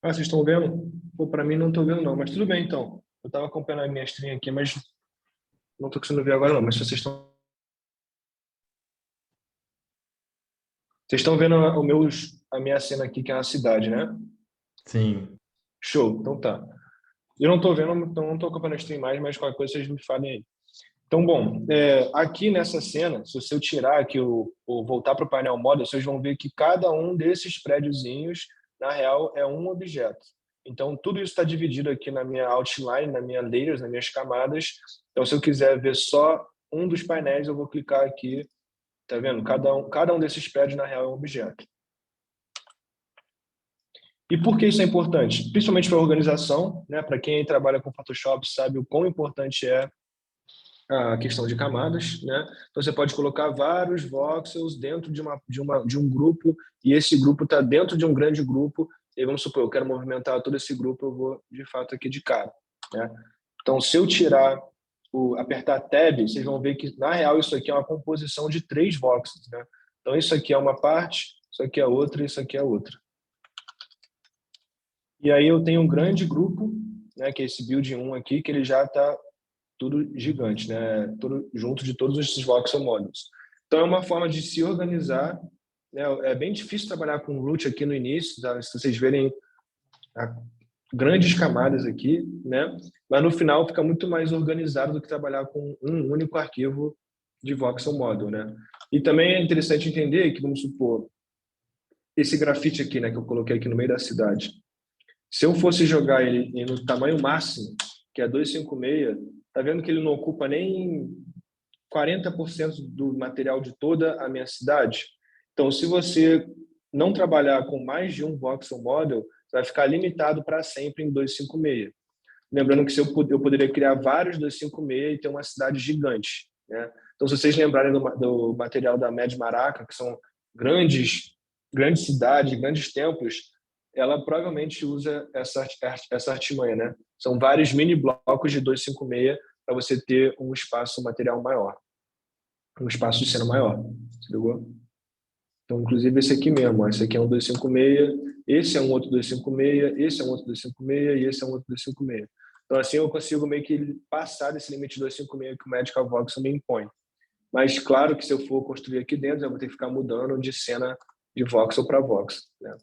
Ah, vocês estão vendo? Pô, para mim não estou vendo não, mas tudo bem então. Eu estava acompanhando a minha stream aqui, mas não estou conseguindo ver agora não, mas vocês estão vendo a minha cena aqui, que é a cidade, né? Sim. Show, então tá. Eu não estou vendo, então não estou acompanhando a stream mais, mas qualquer coisa vocês me falem aí. Então, bom, aqui nessa cena, se eu tirar aqui ou voltar para o painel model, vocês vão ver que cada um desses prédiozinhos, na real, é um objeto. Então, tudo isso está dividido aqui na minha outline, na minha layers, nas minhas camadas. Então, se eu quiser ver só um dos painéis, eu vou clicar aqui. Tá vendo? Cada um desses prédios, na real, é um objeto. E por que isso é importante? Principalmente para a organização, né? Para quem trabalha com Photoshop sabe o quão importante é a questão de camadas, né? Então você pode colocar vários voxels dentro de um grupo e esse grupo está dentro de um grande grupo. E vamos supor, eu quero movimentar todo esse grupo, eu vou de fato aqui de cara, né? Então se eu apertar Tab, vocês vão ver que na real isso aqui é uma composição de 3 voxels, né? Então isso aqui é uma parte, isso aqui é outra, isso aqui é outra. E aí eu tenho um grande grupo, né? Que é esse build 1 aqui, que ele já está tudo gigante, né? Tudo junto de todos esses voxel modules. Então é uma forma de se organizar, né? É bem difícil trabalhar com root aqui no início, tá? Se vocês verem grandes camadas aqui, né? Mas no final fica muito mais organizado do que trabalhar com um único arquivo de voxel module, né? E também é interessante entender que, vamos supor, esse grafite aqui, né, que eu coloquei aqui no meio da cidade, se eu fosse jogar ele no tamanho máximo, que é 256, tá vendo que ele não ocupa nem 40% do material de toda a minha cidade? Então, se você não trabalhar com mais de um voxel model, você vai ficar limitado para sempre em 256. Lembrando que eu poderia criar vários 256 e ter uma cidade gigante, né? Então, se vocês lembrarem do material da Mad Maraca, que são grandes cidades, grandes templos, ela provavelmente usa essa artimanha, né? São vários mini blocos de 256 para você ter um espaço material maior, um espaço de cena maior, entendeu? Então, inclusive esse aqui mesmo, ó, esse aqui é um 256, esse é um outro 256, esse é um outro 256 e esse é um outro 256. Então, assim, eu consigo meio que passar desse limite de 256 que o Magical Voxel me impõe. Mas, claro que se eu for construir aqui dentro, eu vou ter que ficar mudando de cena de voxel para voxel, né?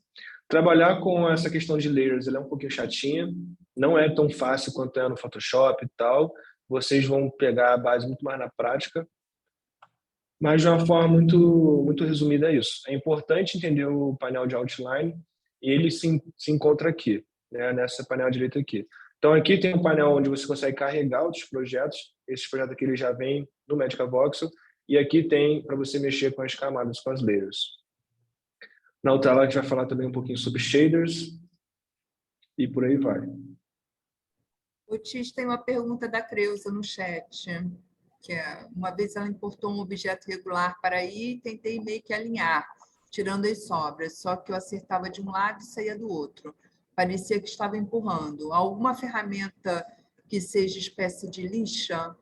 Trabalhar com essa questão de layers, ela é um pouquinho chatinha, não é tão fácil quanto é no Photoshop e tal. Vocês vão pegar a base muito mais na prática, mas de uma forma muito resumida é isso. É importante entender o painel de outline e ele se encontra aqui, né, nessa painel direita aqui. Então aqui tem um painel onde você consegue carregar outros projetos. Esse projeto aqui ele já vem no Magical Voxel e aqui tem para você mexer com as camadas, com as layers. Na outra aula a gente vai falar também um pouquinho sobre shaders e por aí vai. Otis, tem uma pergunta da Creuza no chat, que uma vez ela importou um objeto regular para aí e tentei meio que alinhar, tirando as sobras, só que eu acertava de um lado e saía do outro. Parecia que estava empurrando. Alguma ferramenta que seja espécie de lixa?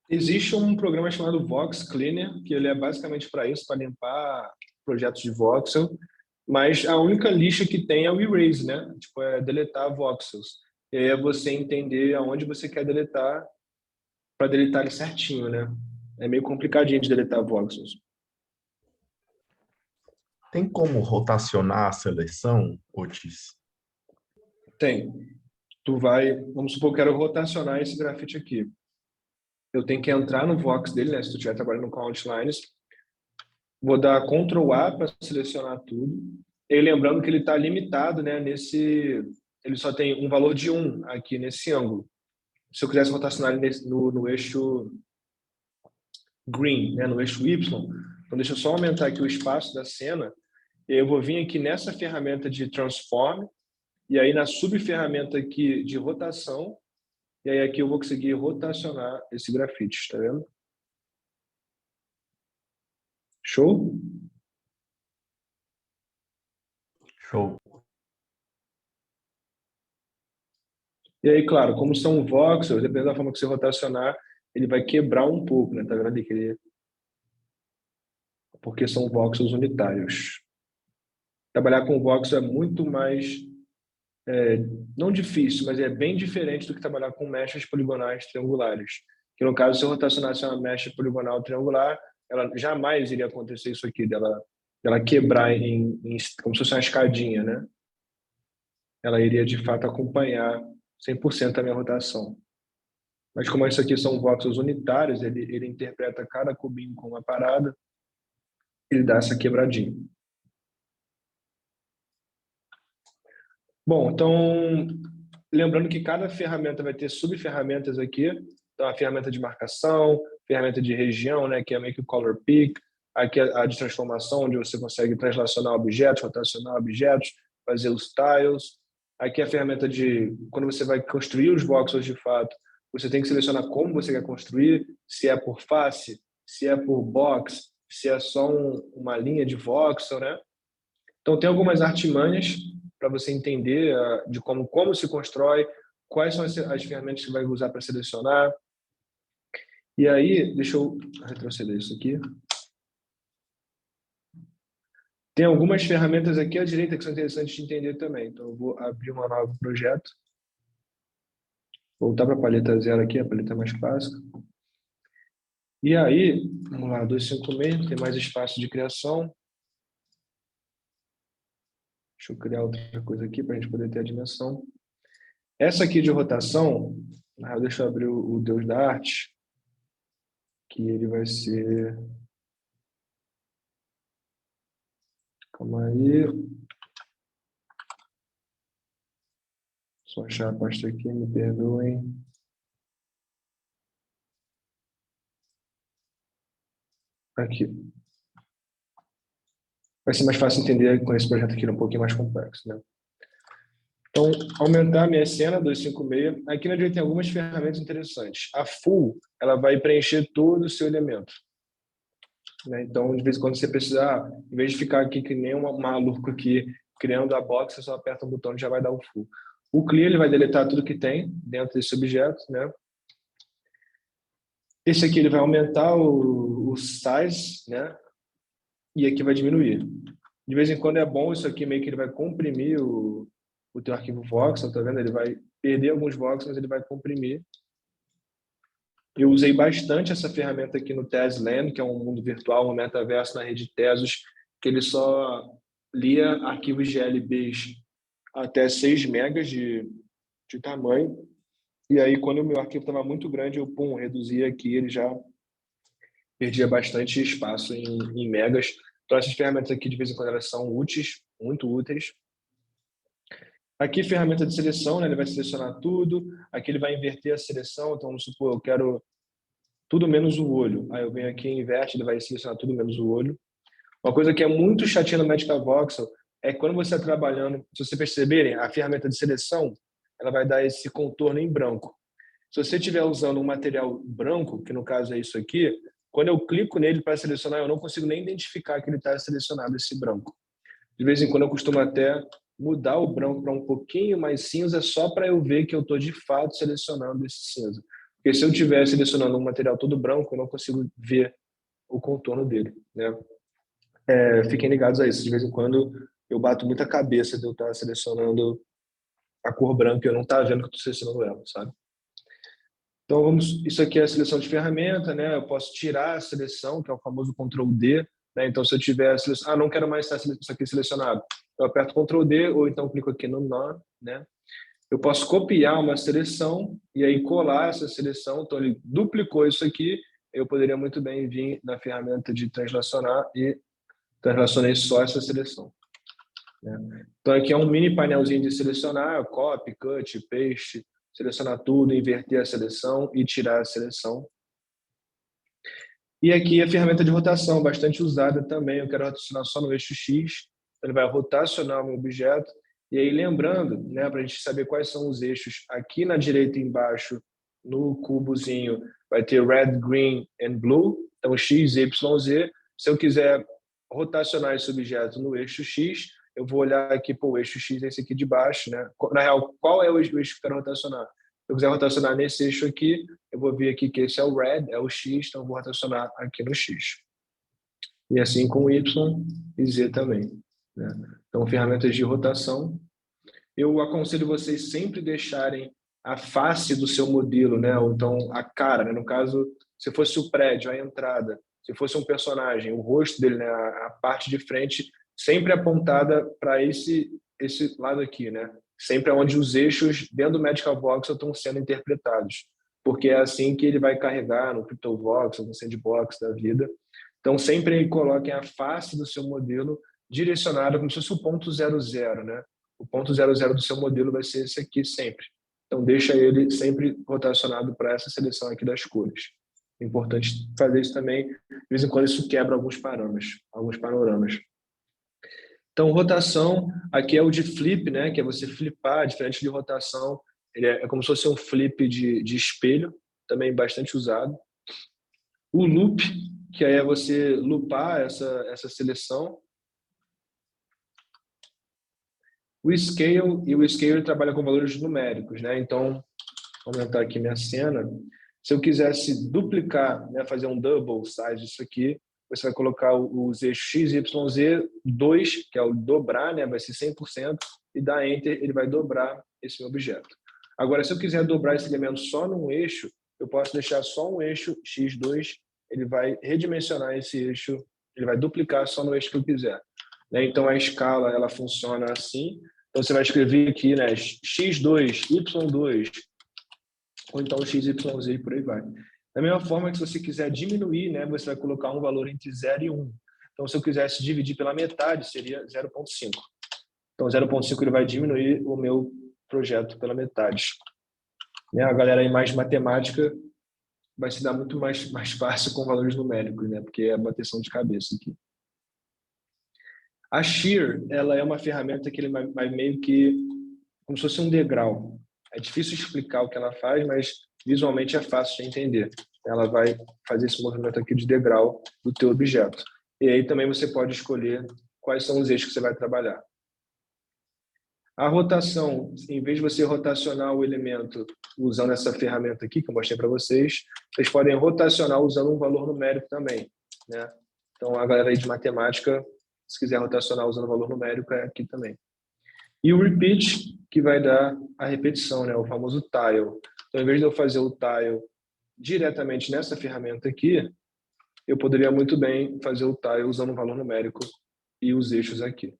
Existe um programa chamado Vox Cleaner, que ele é basicamente para isso, para limpar projetos de voxel, mas a única lixa que tem é o erase, né? Tipo, é deletar voxels. E aí é você entender aonde você quer deletar para deletar ele certinho, né? É meio complicadinho de deletar voxels. Tem como rotacionar a seleção, Otis? Tem. Tu vai, vamos supor que eu quero rotacionar esse grafite aqui. Eu tenho que entrar no Vox dele, né? Se tu estiver trabalhando com outlines, vou dar Ctrl A para selecionar tudo. E lembrando que ele está limitado, né? Ele só tem um valor de 1 aqui nesse ângulo. Se eu quisesse rotacionar ele no eixo green, né? No eixo Y, então deixa eu só aumentar aqui o espaço da cena. E aí eu vou vir aqui nessa ferramenta de transform, e aí na subferramenta aqui de rotação, e aí aqui eu vou conseguir rotacionar esse grafite, tá vendo? Show? Show. E aí, claro, como são voxels, dependendo da forma que você rotacionar, ele vai quebrar um pouco, né? Tá vendo ali que ele... Porque são voxels unitários. Trabalhar com voxel é muito mais, não difícil, mas é bem diferente do que trabalhar com mechas poligonais triangulares. Que no caso, se eu rotacionasse uma mecha poligonal triangular, ela jamais iria acontecer isso aqui, dela quebrar como se fosse uma escadinha, né? Ela iria, de fato, acompanhar 100% a minha rotação. Mas como isso aqui são voxels unitários, ele interpreta cada cubinho com uma parada, ele dá essa quebradinha. Bom, então, lembrando que cada ferramenta vai ter subferramentas aqui. Então, a ferramenta de marcação, ferramenta de região, né, que é meio que o color pick, aqui a de transformação, onde você consegue translacionar objetos, rotacionar objetos, fazer os tiles. Aqui a ferramenta de, quando você vai construir os voxels de fato, você tem que selecionar como você quer construir, se é por face, se é por box, se é só uma linha de voxel, né? Então, tem algumas artimanhas para você entender de como se constrói, quais são as ferramentas que vai usar para selecionar. E aí, deixa eu retroceder isso aqui. Tem algumas ferramentas aqui à direita que são interessantes de entender também. Então, eu vou abrir um novo projeto. Voltar para a paleta 0 aqui, a paleta mais clássica. E aí, vamos lá, 256, tem mais espaço de criação. Deixa eu criar outra coisa aqui para a gente poder ter a dimensão. Essa aqui de rotação, deixa eu abrir o Deus da Arte, que ele vai ser... Calma aí. Só achar a pasta aqui, me perdoem. Aqui. Vai ser mais fácil entender com esse projeto aqui, um pouquinho mais complexo, né? Então, aumentar a minha cena, 256. Aqui na direita tem algumas ferramentas interessantes. A Full, ela vai preencher todo o seu elemento. Né? Então, de vez em quando você precisar, em vez de ficar aqui que nem um maluco aqui, criando a box, você só aperta um botão e já vai dar o Full. O Clear, ele vai deletar tudo que tem dentro desse objeto, né? Esse aqui, ele vai aumentar o size, né? E aqui vai diminuir. De vez em quando é bom isso aqui, meio que ele vai comprimir o teu arquivo voxel, tá vendo? Ele vai perder alguns voxels, mas ele vai comprimir. Eu usei bastante essa ferramenta aqui no Tesland, que é um mundo virtual, um metaverso na rede Tesos, que ele só lia arquivos GLBs até 6 megas de tamanho. E aí, quando o meu arquivo estava muito grande, eu reduzia aqui, ele já perdia bastante espaço em megas. Então, essas ferramentas aqui, de vez em quando, elas são úteis, muito úteis. Aqui, ferramenta de seleção, né? Ele vai selecionar tudo. Aqui ele vai inverter a seleção. Então, vamos supor, eu quero tudo menos o olho. Aí eu venho aqui e inverte, ele vai selecionar tudo menos o olho. Uma coisa que é muito chatinha no Magic Voxel é que quando você está trabalhando, se vocês perceberem, a ferramenta de seleção, ela vai dar esse contorno em branco. Se você estiver usando um material branco, que no caso é isso aqui, quando eu clico nele para selecionar, eu não consigo nem identificar que ele está selecionado, esse branco. De vez em quando eu costumo até mudar o branco para um pouquinho mais cinza, só para eu ver que eu estou de fato selecionando esse cinza. Porque se eu estiver selecionando um material todo branco, eu não consigo ver o contorno dele, né? Fiquem ligados a isso. De vez em quando eu bato muita cabeça de eu estar selecionando a cor branca e eu não estar vendo que eu estou selecionando ela, sabe? Então, isso aqui é a seleção de ferramenta, né? Eu posso tirar a seleção, que é o famoso Ctrl D, né? Então, se eu tiver não quero mais estar isso aqui selecionado, eu aperto Ctrl D ou então clico aqui no None, né? Eu posso copiar uma seleção e aí colar essa seleção. Então, ele duplicou isso aqui. Eu poderia muito bem vir na ferramenta de translacionar e translacionei só essa seleção, né? Então, aqui é um mini painelzinho de selecionar, copy, cut, paste, selecionar tudo, inverter a seleção e tirar a seleção. E aqui a ferramenta de rotação, bastante usada também. Eu quero rotacionar só no eixo X, ele vai rotacionar o meu objeto. E aí, lembrando, né, para a gente saber quais são os eixos, aqui na direita embaixo, no cubozinho, vai ter red, green and blue, então X, Y, Z. Se eu quiser rotacionar esse objeto no eixo X, eu vou olhar aqui para o eixo X, esse aqui de baixo, né? Na real, qual é o eixo que eu quero rotacionar? Se eu quiser rotacionar nesse eixo aqui, eu vou ver aqui que esse é o red, é o X, então eu vou rotacionar aqui no X. E assim com Y e Z também, né? Então, ferramentas de rotação. Eu aconselho vocês sempre deixarem a face do seu modelo, né? Ou então a cara, né? No caso, se fosse o prédio, a entrada, se fosse um personagem, o rosto dele, né? A parte de frente, sempre apontada para esse lado aqui, né? Sempre onde os eixos dentro do Magical Voxel estão sendo interpretados, porque é assim que ele vai carregar no CryptoVoxel, no Sandbox da vida. Então, sempre coloquem a face do seu modelo direcionada como se fosse o ponto 00, né? O ponto 00 do seu modelo vai ser esse aqui sempre. Então, deixa ele sempre rotacionado para essa seleção aqui das cores. É importante fazer isso também. De vez em quando isso quebra alguns panoramas. Então, rotação, aqui é o de flip, né? Que é você flipar, diferente de rotação. Ele é como se fosse um flip de espelho, também bastante usado. O loop, que aí é você loopar essa seleção. O scale trabalha com valores numéricos, né? Então, vou aumentar aqui minha cena. Se eu quisesse duplicar, né, fazer um double size disso aqui, você vai colocar os eixos X, Y, Z, 2, que é o dobrar, né? Vai ser 100%, e dá Enter, ele vai dobrar esse objeto. Agora, se eu quiser dobrar esse elemento só num eixo, eu posso deixar só um eixo X2, ele vai redimensionar esse eixo, ele vai duplicar só no eixo que eu quiser. Né? Então, a escala, ela funciona assim. Então, você vai escrever aqui, né, X2, Y2, ou então XYZ e por aí vai. Da mesma forma que se você quiser diminuir, né, você vai colocar um valor entre 0 e 1. Então, se eu quisesse dividir pela metade, seria 0,5. Então, 0,5 ele vai diminuir o meu projeto pela metade. Né? A galera aí mais matemática vai se dar muito mais fácil com valores numéricos, né? Porque é bateção de cabeça aqui. A Shear, ela é uma ferramenta que ele vai meio que como se fosse um degrau. É difícil explicar o que ela faz, mas visualmente é fácil de entender. Ela vai fazer esse movimento aqui de degrau do teu objeto. E aí também você pode escolher quais são os eixos que você vai trabalhar. A rotação, em vez de você rotacionar o elemento usando essa ferramenta aqui que eu mostrei para vocês, vocês podem rotacionar usando um valor numérico também, né? Então, a galera aí de matemática, se quiser rotacionar usando valor numérico, é aqui também. E o repeat, que vai dar a repetição, né? O famoso tile. Então, em vez de eu fazer o tile diretamente nessa ferramenta aqui, eu poderia muito bem fazer o tile usando um valor numérico e os eixos aqui.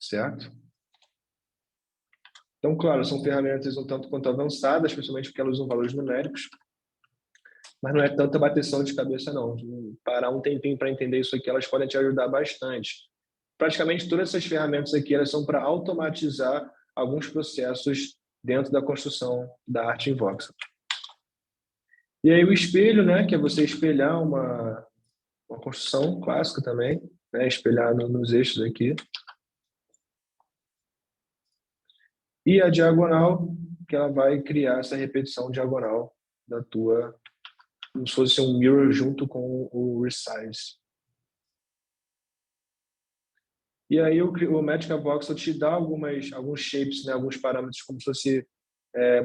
Certo? Então, claro, são ferramentas um tanto quanto avançadas, principalmente porque elas usam valores numéricos, mas não é tanta bateção de cabeça, não. Parar um tempinho para entender isso aqui, elas podem te ajudar bastante. Praticamente todas essas ferramentas aqui, elas são para automatizar alguns processos dentro da construção da arte em voxel. E aí o espelho, né, que é você espelhar uma construção clássica também, né, espelhar nos eixos aqui. E a diagonal, que ela vai criar essa repetição diagonal da tua, como se fosse um mirror junto com o resize. E aí o Magic Voxel te dá alguns shapes, né, alguns parâmetros, como se fosse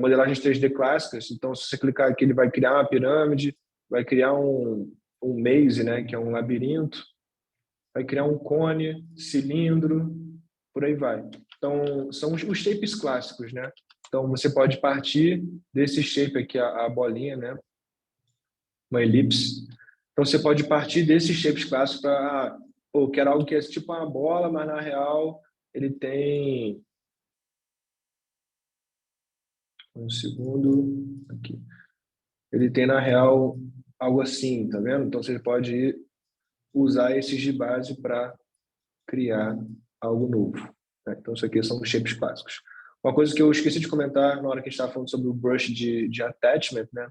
modelagens 3D clássicas. Então, se você clicar aqui, ele vai criar uma pirâmide, vai criar um maze, né, que é um labirinto, vai criar um cone, cilindro, por aí vai. Então, são os shapes clássicos, né? Então, você pode partir desse shape aqui, a bolinha, né? Uma elipse. Então, você pode partir desses shapes clássicos para... Pô, quero algo que é tipo uma bola, mas na real ele tem... Um segundo. Aqui. Ele tem, na real, algo assim, tá vendo? Então, você pode usar esses de base para criar algo novo. Né? Então, isso aqui são os shapes clássicos. Uma coisa que eu esqueci de comentar na hora que a gente estava falando sobre o brush de attachment, né?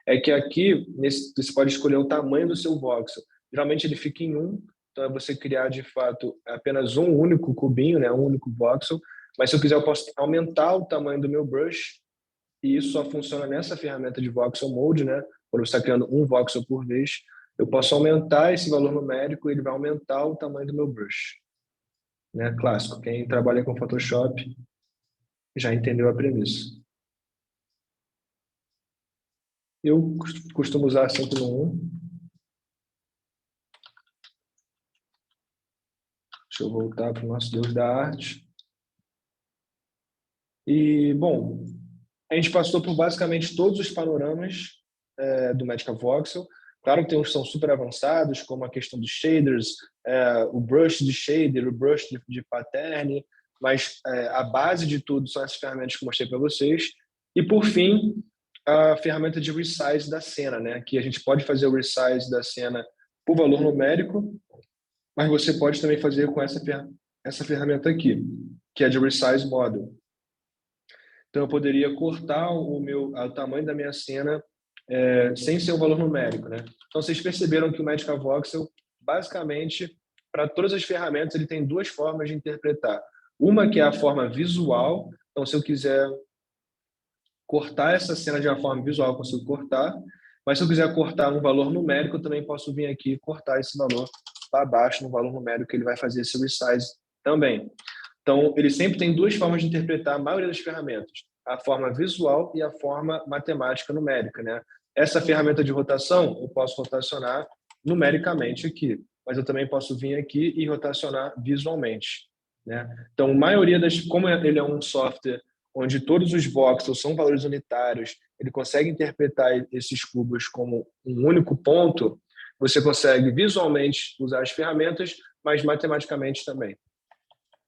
É que aqui você pode escolher o tamanho do seu voxel. Geralmente ele fica em 1, então é você criar de fato apenas um único cubinho, né? Um único voxel. Mas se eu quiser, eu posso aumentar o tamanho do meu brush, e isso só funciona nessa ferramenta de voxel mode, né? Quando você está criando um voxel por vez, eu posso aumentar esse valor numérico e ele vai aumentar o tamanho do meu brush. Né? Clássico. Quem trabalha com Photoshop já entendeu a premissa. Eu costumo usar sempre no 1. Deixa eu voltar para o nosso Deus da arte. E, bom, a gente passou por basicamente todos os panoramas do Magic Voxel. Claro que tem uns que são super avançados, como a questão dos shaders, o brush de shader, o brush de pattern, mas a base de tudo são essas ferramentas que eu mostrei para vocês. E, por fim, a ferramenta de resize da cena, né? Que a gente pode fazer o resize da cena por valor numérico, mas você pode também fazer com essa ferramenta aqui, que é de resize model. Então, eu poderia cortar o tamanho da minha cena sem ser um valor numérico, né? Então, vocês perceberam que o Magic Voxel, basicamente, para todas as ferramentas, ele tem duas formas de interpretar. Uma que é a forma visual. Então, se eu quiser cortar essa cena de uma forma visual, eu consigo cortar. Mas se eu quiser cortar um valor numérico, eu também posso vir aqui e cortar esse valor para baixo no valor numérico, que ele vai fazer esse resize também. Então, ele sempre tem duas formas de interpretar a maioria das ferramentas. A forma visual e a forma matemática numérica, né? Essa ferramenta de rotação, eu posso rotacionar numericamente aqui, mas eu também posso vir aqui e rotacionar visualmente, né? Então, a maioria como ele é um software onde todos os voxels são valores unitários, ele consegue interpretar esses cubos como um único ponto, você consegue visualmente usar as ferramentas, mas matematicamente também.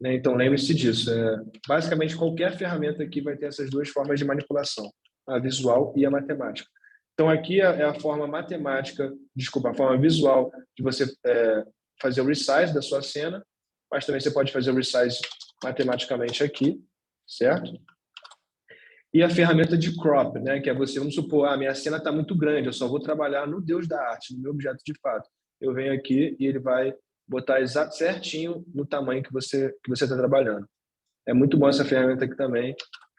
Então, lembre-se disso. Basicamente, qualquer ferramenta aqui vai ter essas duas formas de manipulação, a visual e a matemática. Então, aqui é a forma matemática, desculpa, a forma visual de você fazer o resize da sua cena, mas também você pode fazer o resize matematicamente aqui, certo? E a ferramenta de crop, né? Que é você, vamos supor, a minha cena está muito grande, eu só vou trabalhar no Deus da arte, no meu objeto de fato. Eu venho aqui e ele vai botar certinho no tamanho que você está trabalhando. É muito bom essa ferramenta aqui também,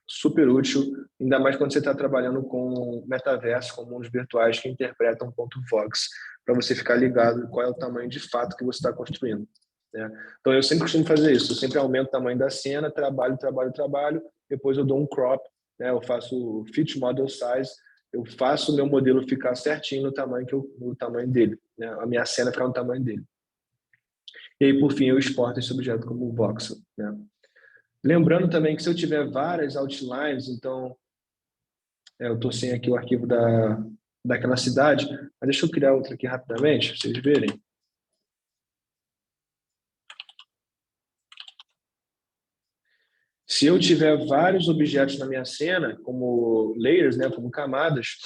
super útil, ainda mais quando você está trabalhando com metaverso, com mundos virtuais que interpretam ponto .vox, para você ficar ligado qual é o tamanho de fato que você está construindo. Né? Então, eu sempre costumo fazer isso, eu sempre aumento o tamanho da cena, trabalho, depois eu dou um crop, né? Eu faço fit model size, eu faço o meu modelo ficar certinho no tamanho dele, né? A minha cena ficar no tamanho dele. E aí, por fim, eu exporto esse objeto como voxel, né? Lembrando também que se eu tiver várias outlines, então eu estou sem aqui o arquivo daquela cidade, mas deixa eu criar outra aqui rapidamente, para vocês verem. Se eu tiver vários objetos na minha cena, como layers, né, como camadas,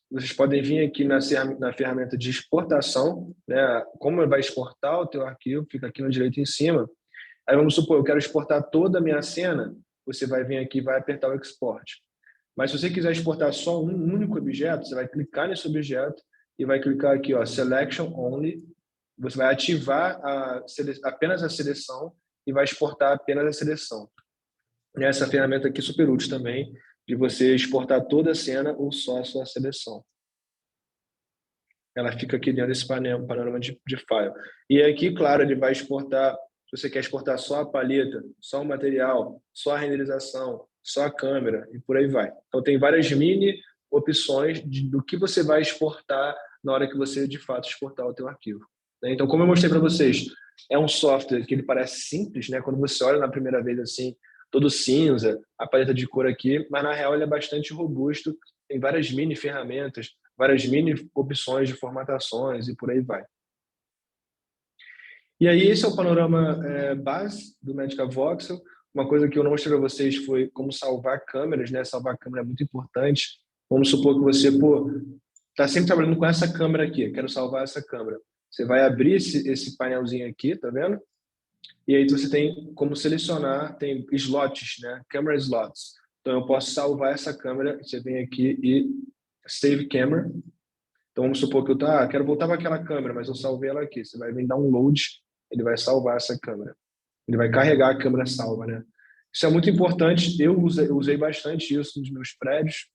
vocês podem vir aqui na ferramenta de exportação, né, como vai exportar o teu arquivo, fica aqui no direito em cima. Aí vamos supor, eu quero exportar toda a minha cena, você vai vir aqui e vai apertar o export. Mas se você quiser exportar só um único objeto, você vai clicar nesse objeto e vai clicar aqui, ó, Selection Only. Você vai ativar apenas a seleção e vai exportar apenas a seleção. E essa ferramenta aqui é super útil também, de você exportar toda a cena ou só a sua seleção. Ela fica aqui dentro desse panorama de file. E aqui, claro, ele vai exportar, se você quer exportar só a paleta, só o material, só a renderização, só a câmera, e por aí vai. Então, tem várias mini opções do que você vai exportar na hora que você, de fato, exportar o teu arquivo. Então, como eu mostrei para vocês, é um software que ele parece simples, né? Quando você olha na primeira vez assim, todo cinza, a paleta de cor aqui, mas na real ele é bastante robusto, tem várias mini ferramentas, várias mini opções de formatações e por aí vai. E aí esse é o panorama base do Magic Voxel. Uma coisa que eu não mostrei para vocês foi como salvar câmeras, né? Salvar câmera é muito importante. Vamos supor que você, está sempre trabalhando com essa câmera aqui, quero salvar essa câmera. Você vai abrir esse painelzinho aqui, tá vendo? E aí você tem como selecionar, tem slots, né? Camera slots. Então eu posso salvar essa câmera, você vem aqui e Save Camera. Então vamos supor que eu quero voltar para aquela câmera, mas eu salvei ela aqui. Você vai vir download, ele vai salvar essa câmera. Ele vai carregar a câmera salva, né? Isso é muito importante. Eu usei bastante isso nos meus prédios.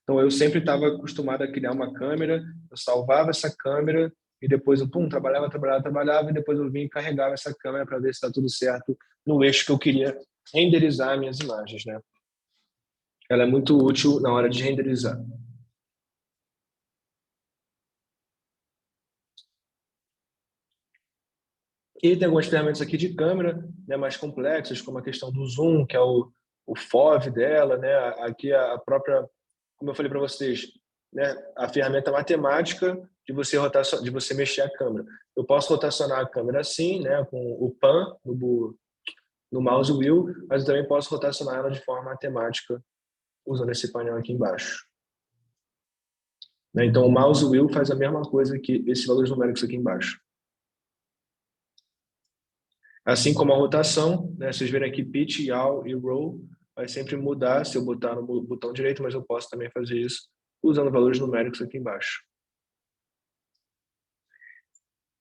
Então eu sempre estava acostumado a criar uma câmera, eu salvava essa câmera e depois eu trabalhava e depois eu vim e carregava essa câmera para ver se está tudo certo no eixo que eu queria renderizar minhas imagens, né? Ela é muito útil na hora de renderizar. E tem algumas ferramentas aqui de câmera, né, mais complexas, como a questão do zoom, que é o FOV dela, né? Aqui a própria, como eu falei para vocês, né, a ferramenta matemática de você mexer a câmera. Eu posso rotacionar a câmera assim, né, com o pan no mouse wheel, mas eu também posso rotacionar ela de forma matemática usando esse painel aqui embaixo. Né? Então o mouse wheel faz a mesma coisa que esses valores numéricos aqui embaixo. Assim como a rotação, né? Vocês verem aqui pitch, yaw e roll, vai sempre mudar se eu botar no botão direito, mas eu posso também fazer isso usando valores numéricos aqui embaixo.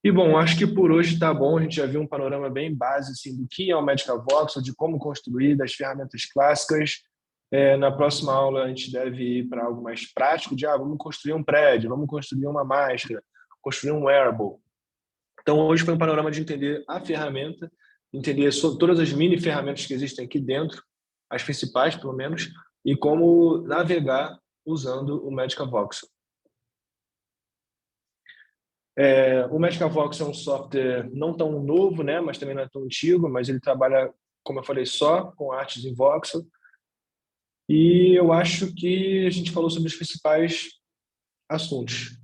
E bom, acho que por hoje está bom, a gente já viu um panorama bem base assim, do que é o Magic Voxel, de como construir, das ferramentas clássicas. Na próxima aula a gente deve ir para algo mais prático, de vamos construir um prédio, vamos construir uma máscara, construir um wearable. Então, hoje foi um panorama de entender a ferramenta, entender todas as mini ferramentas que existem aqui dentro, as principais, pelo menos, e como navegar usando o Magic Voxel. O Magic Voxel é um software não tão novo, né, mas também não é tão antigo, mas ele trabalha, como eu falei, só com artes em voxel. E eu acho que a gente falou sobre os principais assuntos.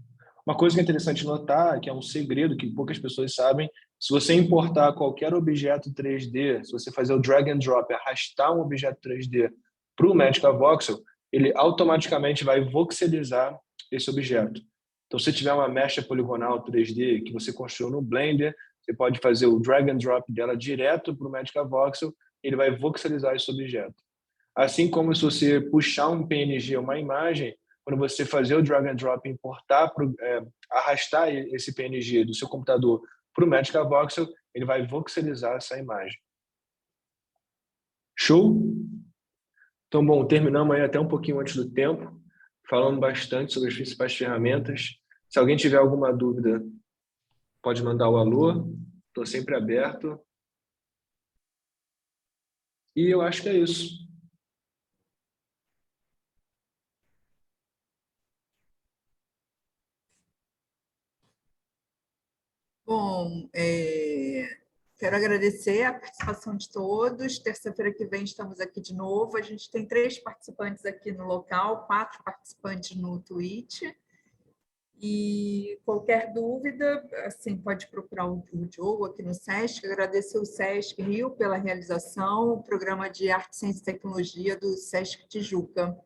Uma coisa que é interessante notar, que é um segredo que poucas pessoas sabem, se você importar qualquer objeto 3D, se você fazer o drag and drop, arrastar um objeto 3D para o Magic Voxel, ele automaticamente vai voxelizar esse objeto. Então, se tiver uma mecha poligonal 3D que você construiu no Blender, você pode fazer o drag and drop dela direto para o Magic Voxel, ele vai voxelizar esse objeto. Assim como se você puxar um PNG, uma imagem, quando você fazer o drag and drop, importar, arrastar esse PNG do seu computador para o Magic Voxel, ele vai voxelizar essa imagem. Show? Então, bom, terminamos aí até um pouquinho antes do tempo, falando bastante sobre as principais ferramentas. Se alguém tiver alguma dúvida, pode mandar o alô, estou sempre aberto. E eu acho que é isso. Bom, quero agradecer a participação de todos. Terça-feira que vem estamos aqui de novo. A gente tem 3 participantes aqui no local, 4 participantes no Twitch. E qualquer dúvida, assim, pode procurar o Diogo aqui no SESC. Agradecer o SESC Rio pela realização, o programa de Arte, Ciência e Tecnologia do SESC Tijuca.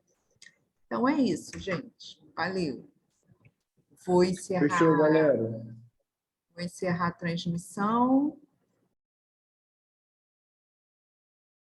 Então é isso, gente. Valeu. Vou encerrar. Fechou, galera. Vou encerrar a transmissão.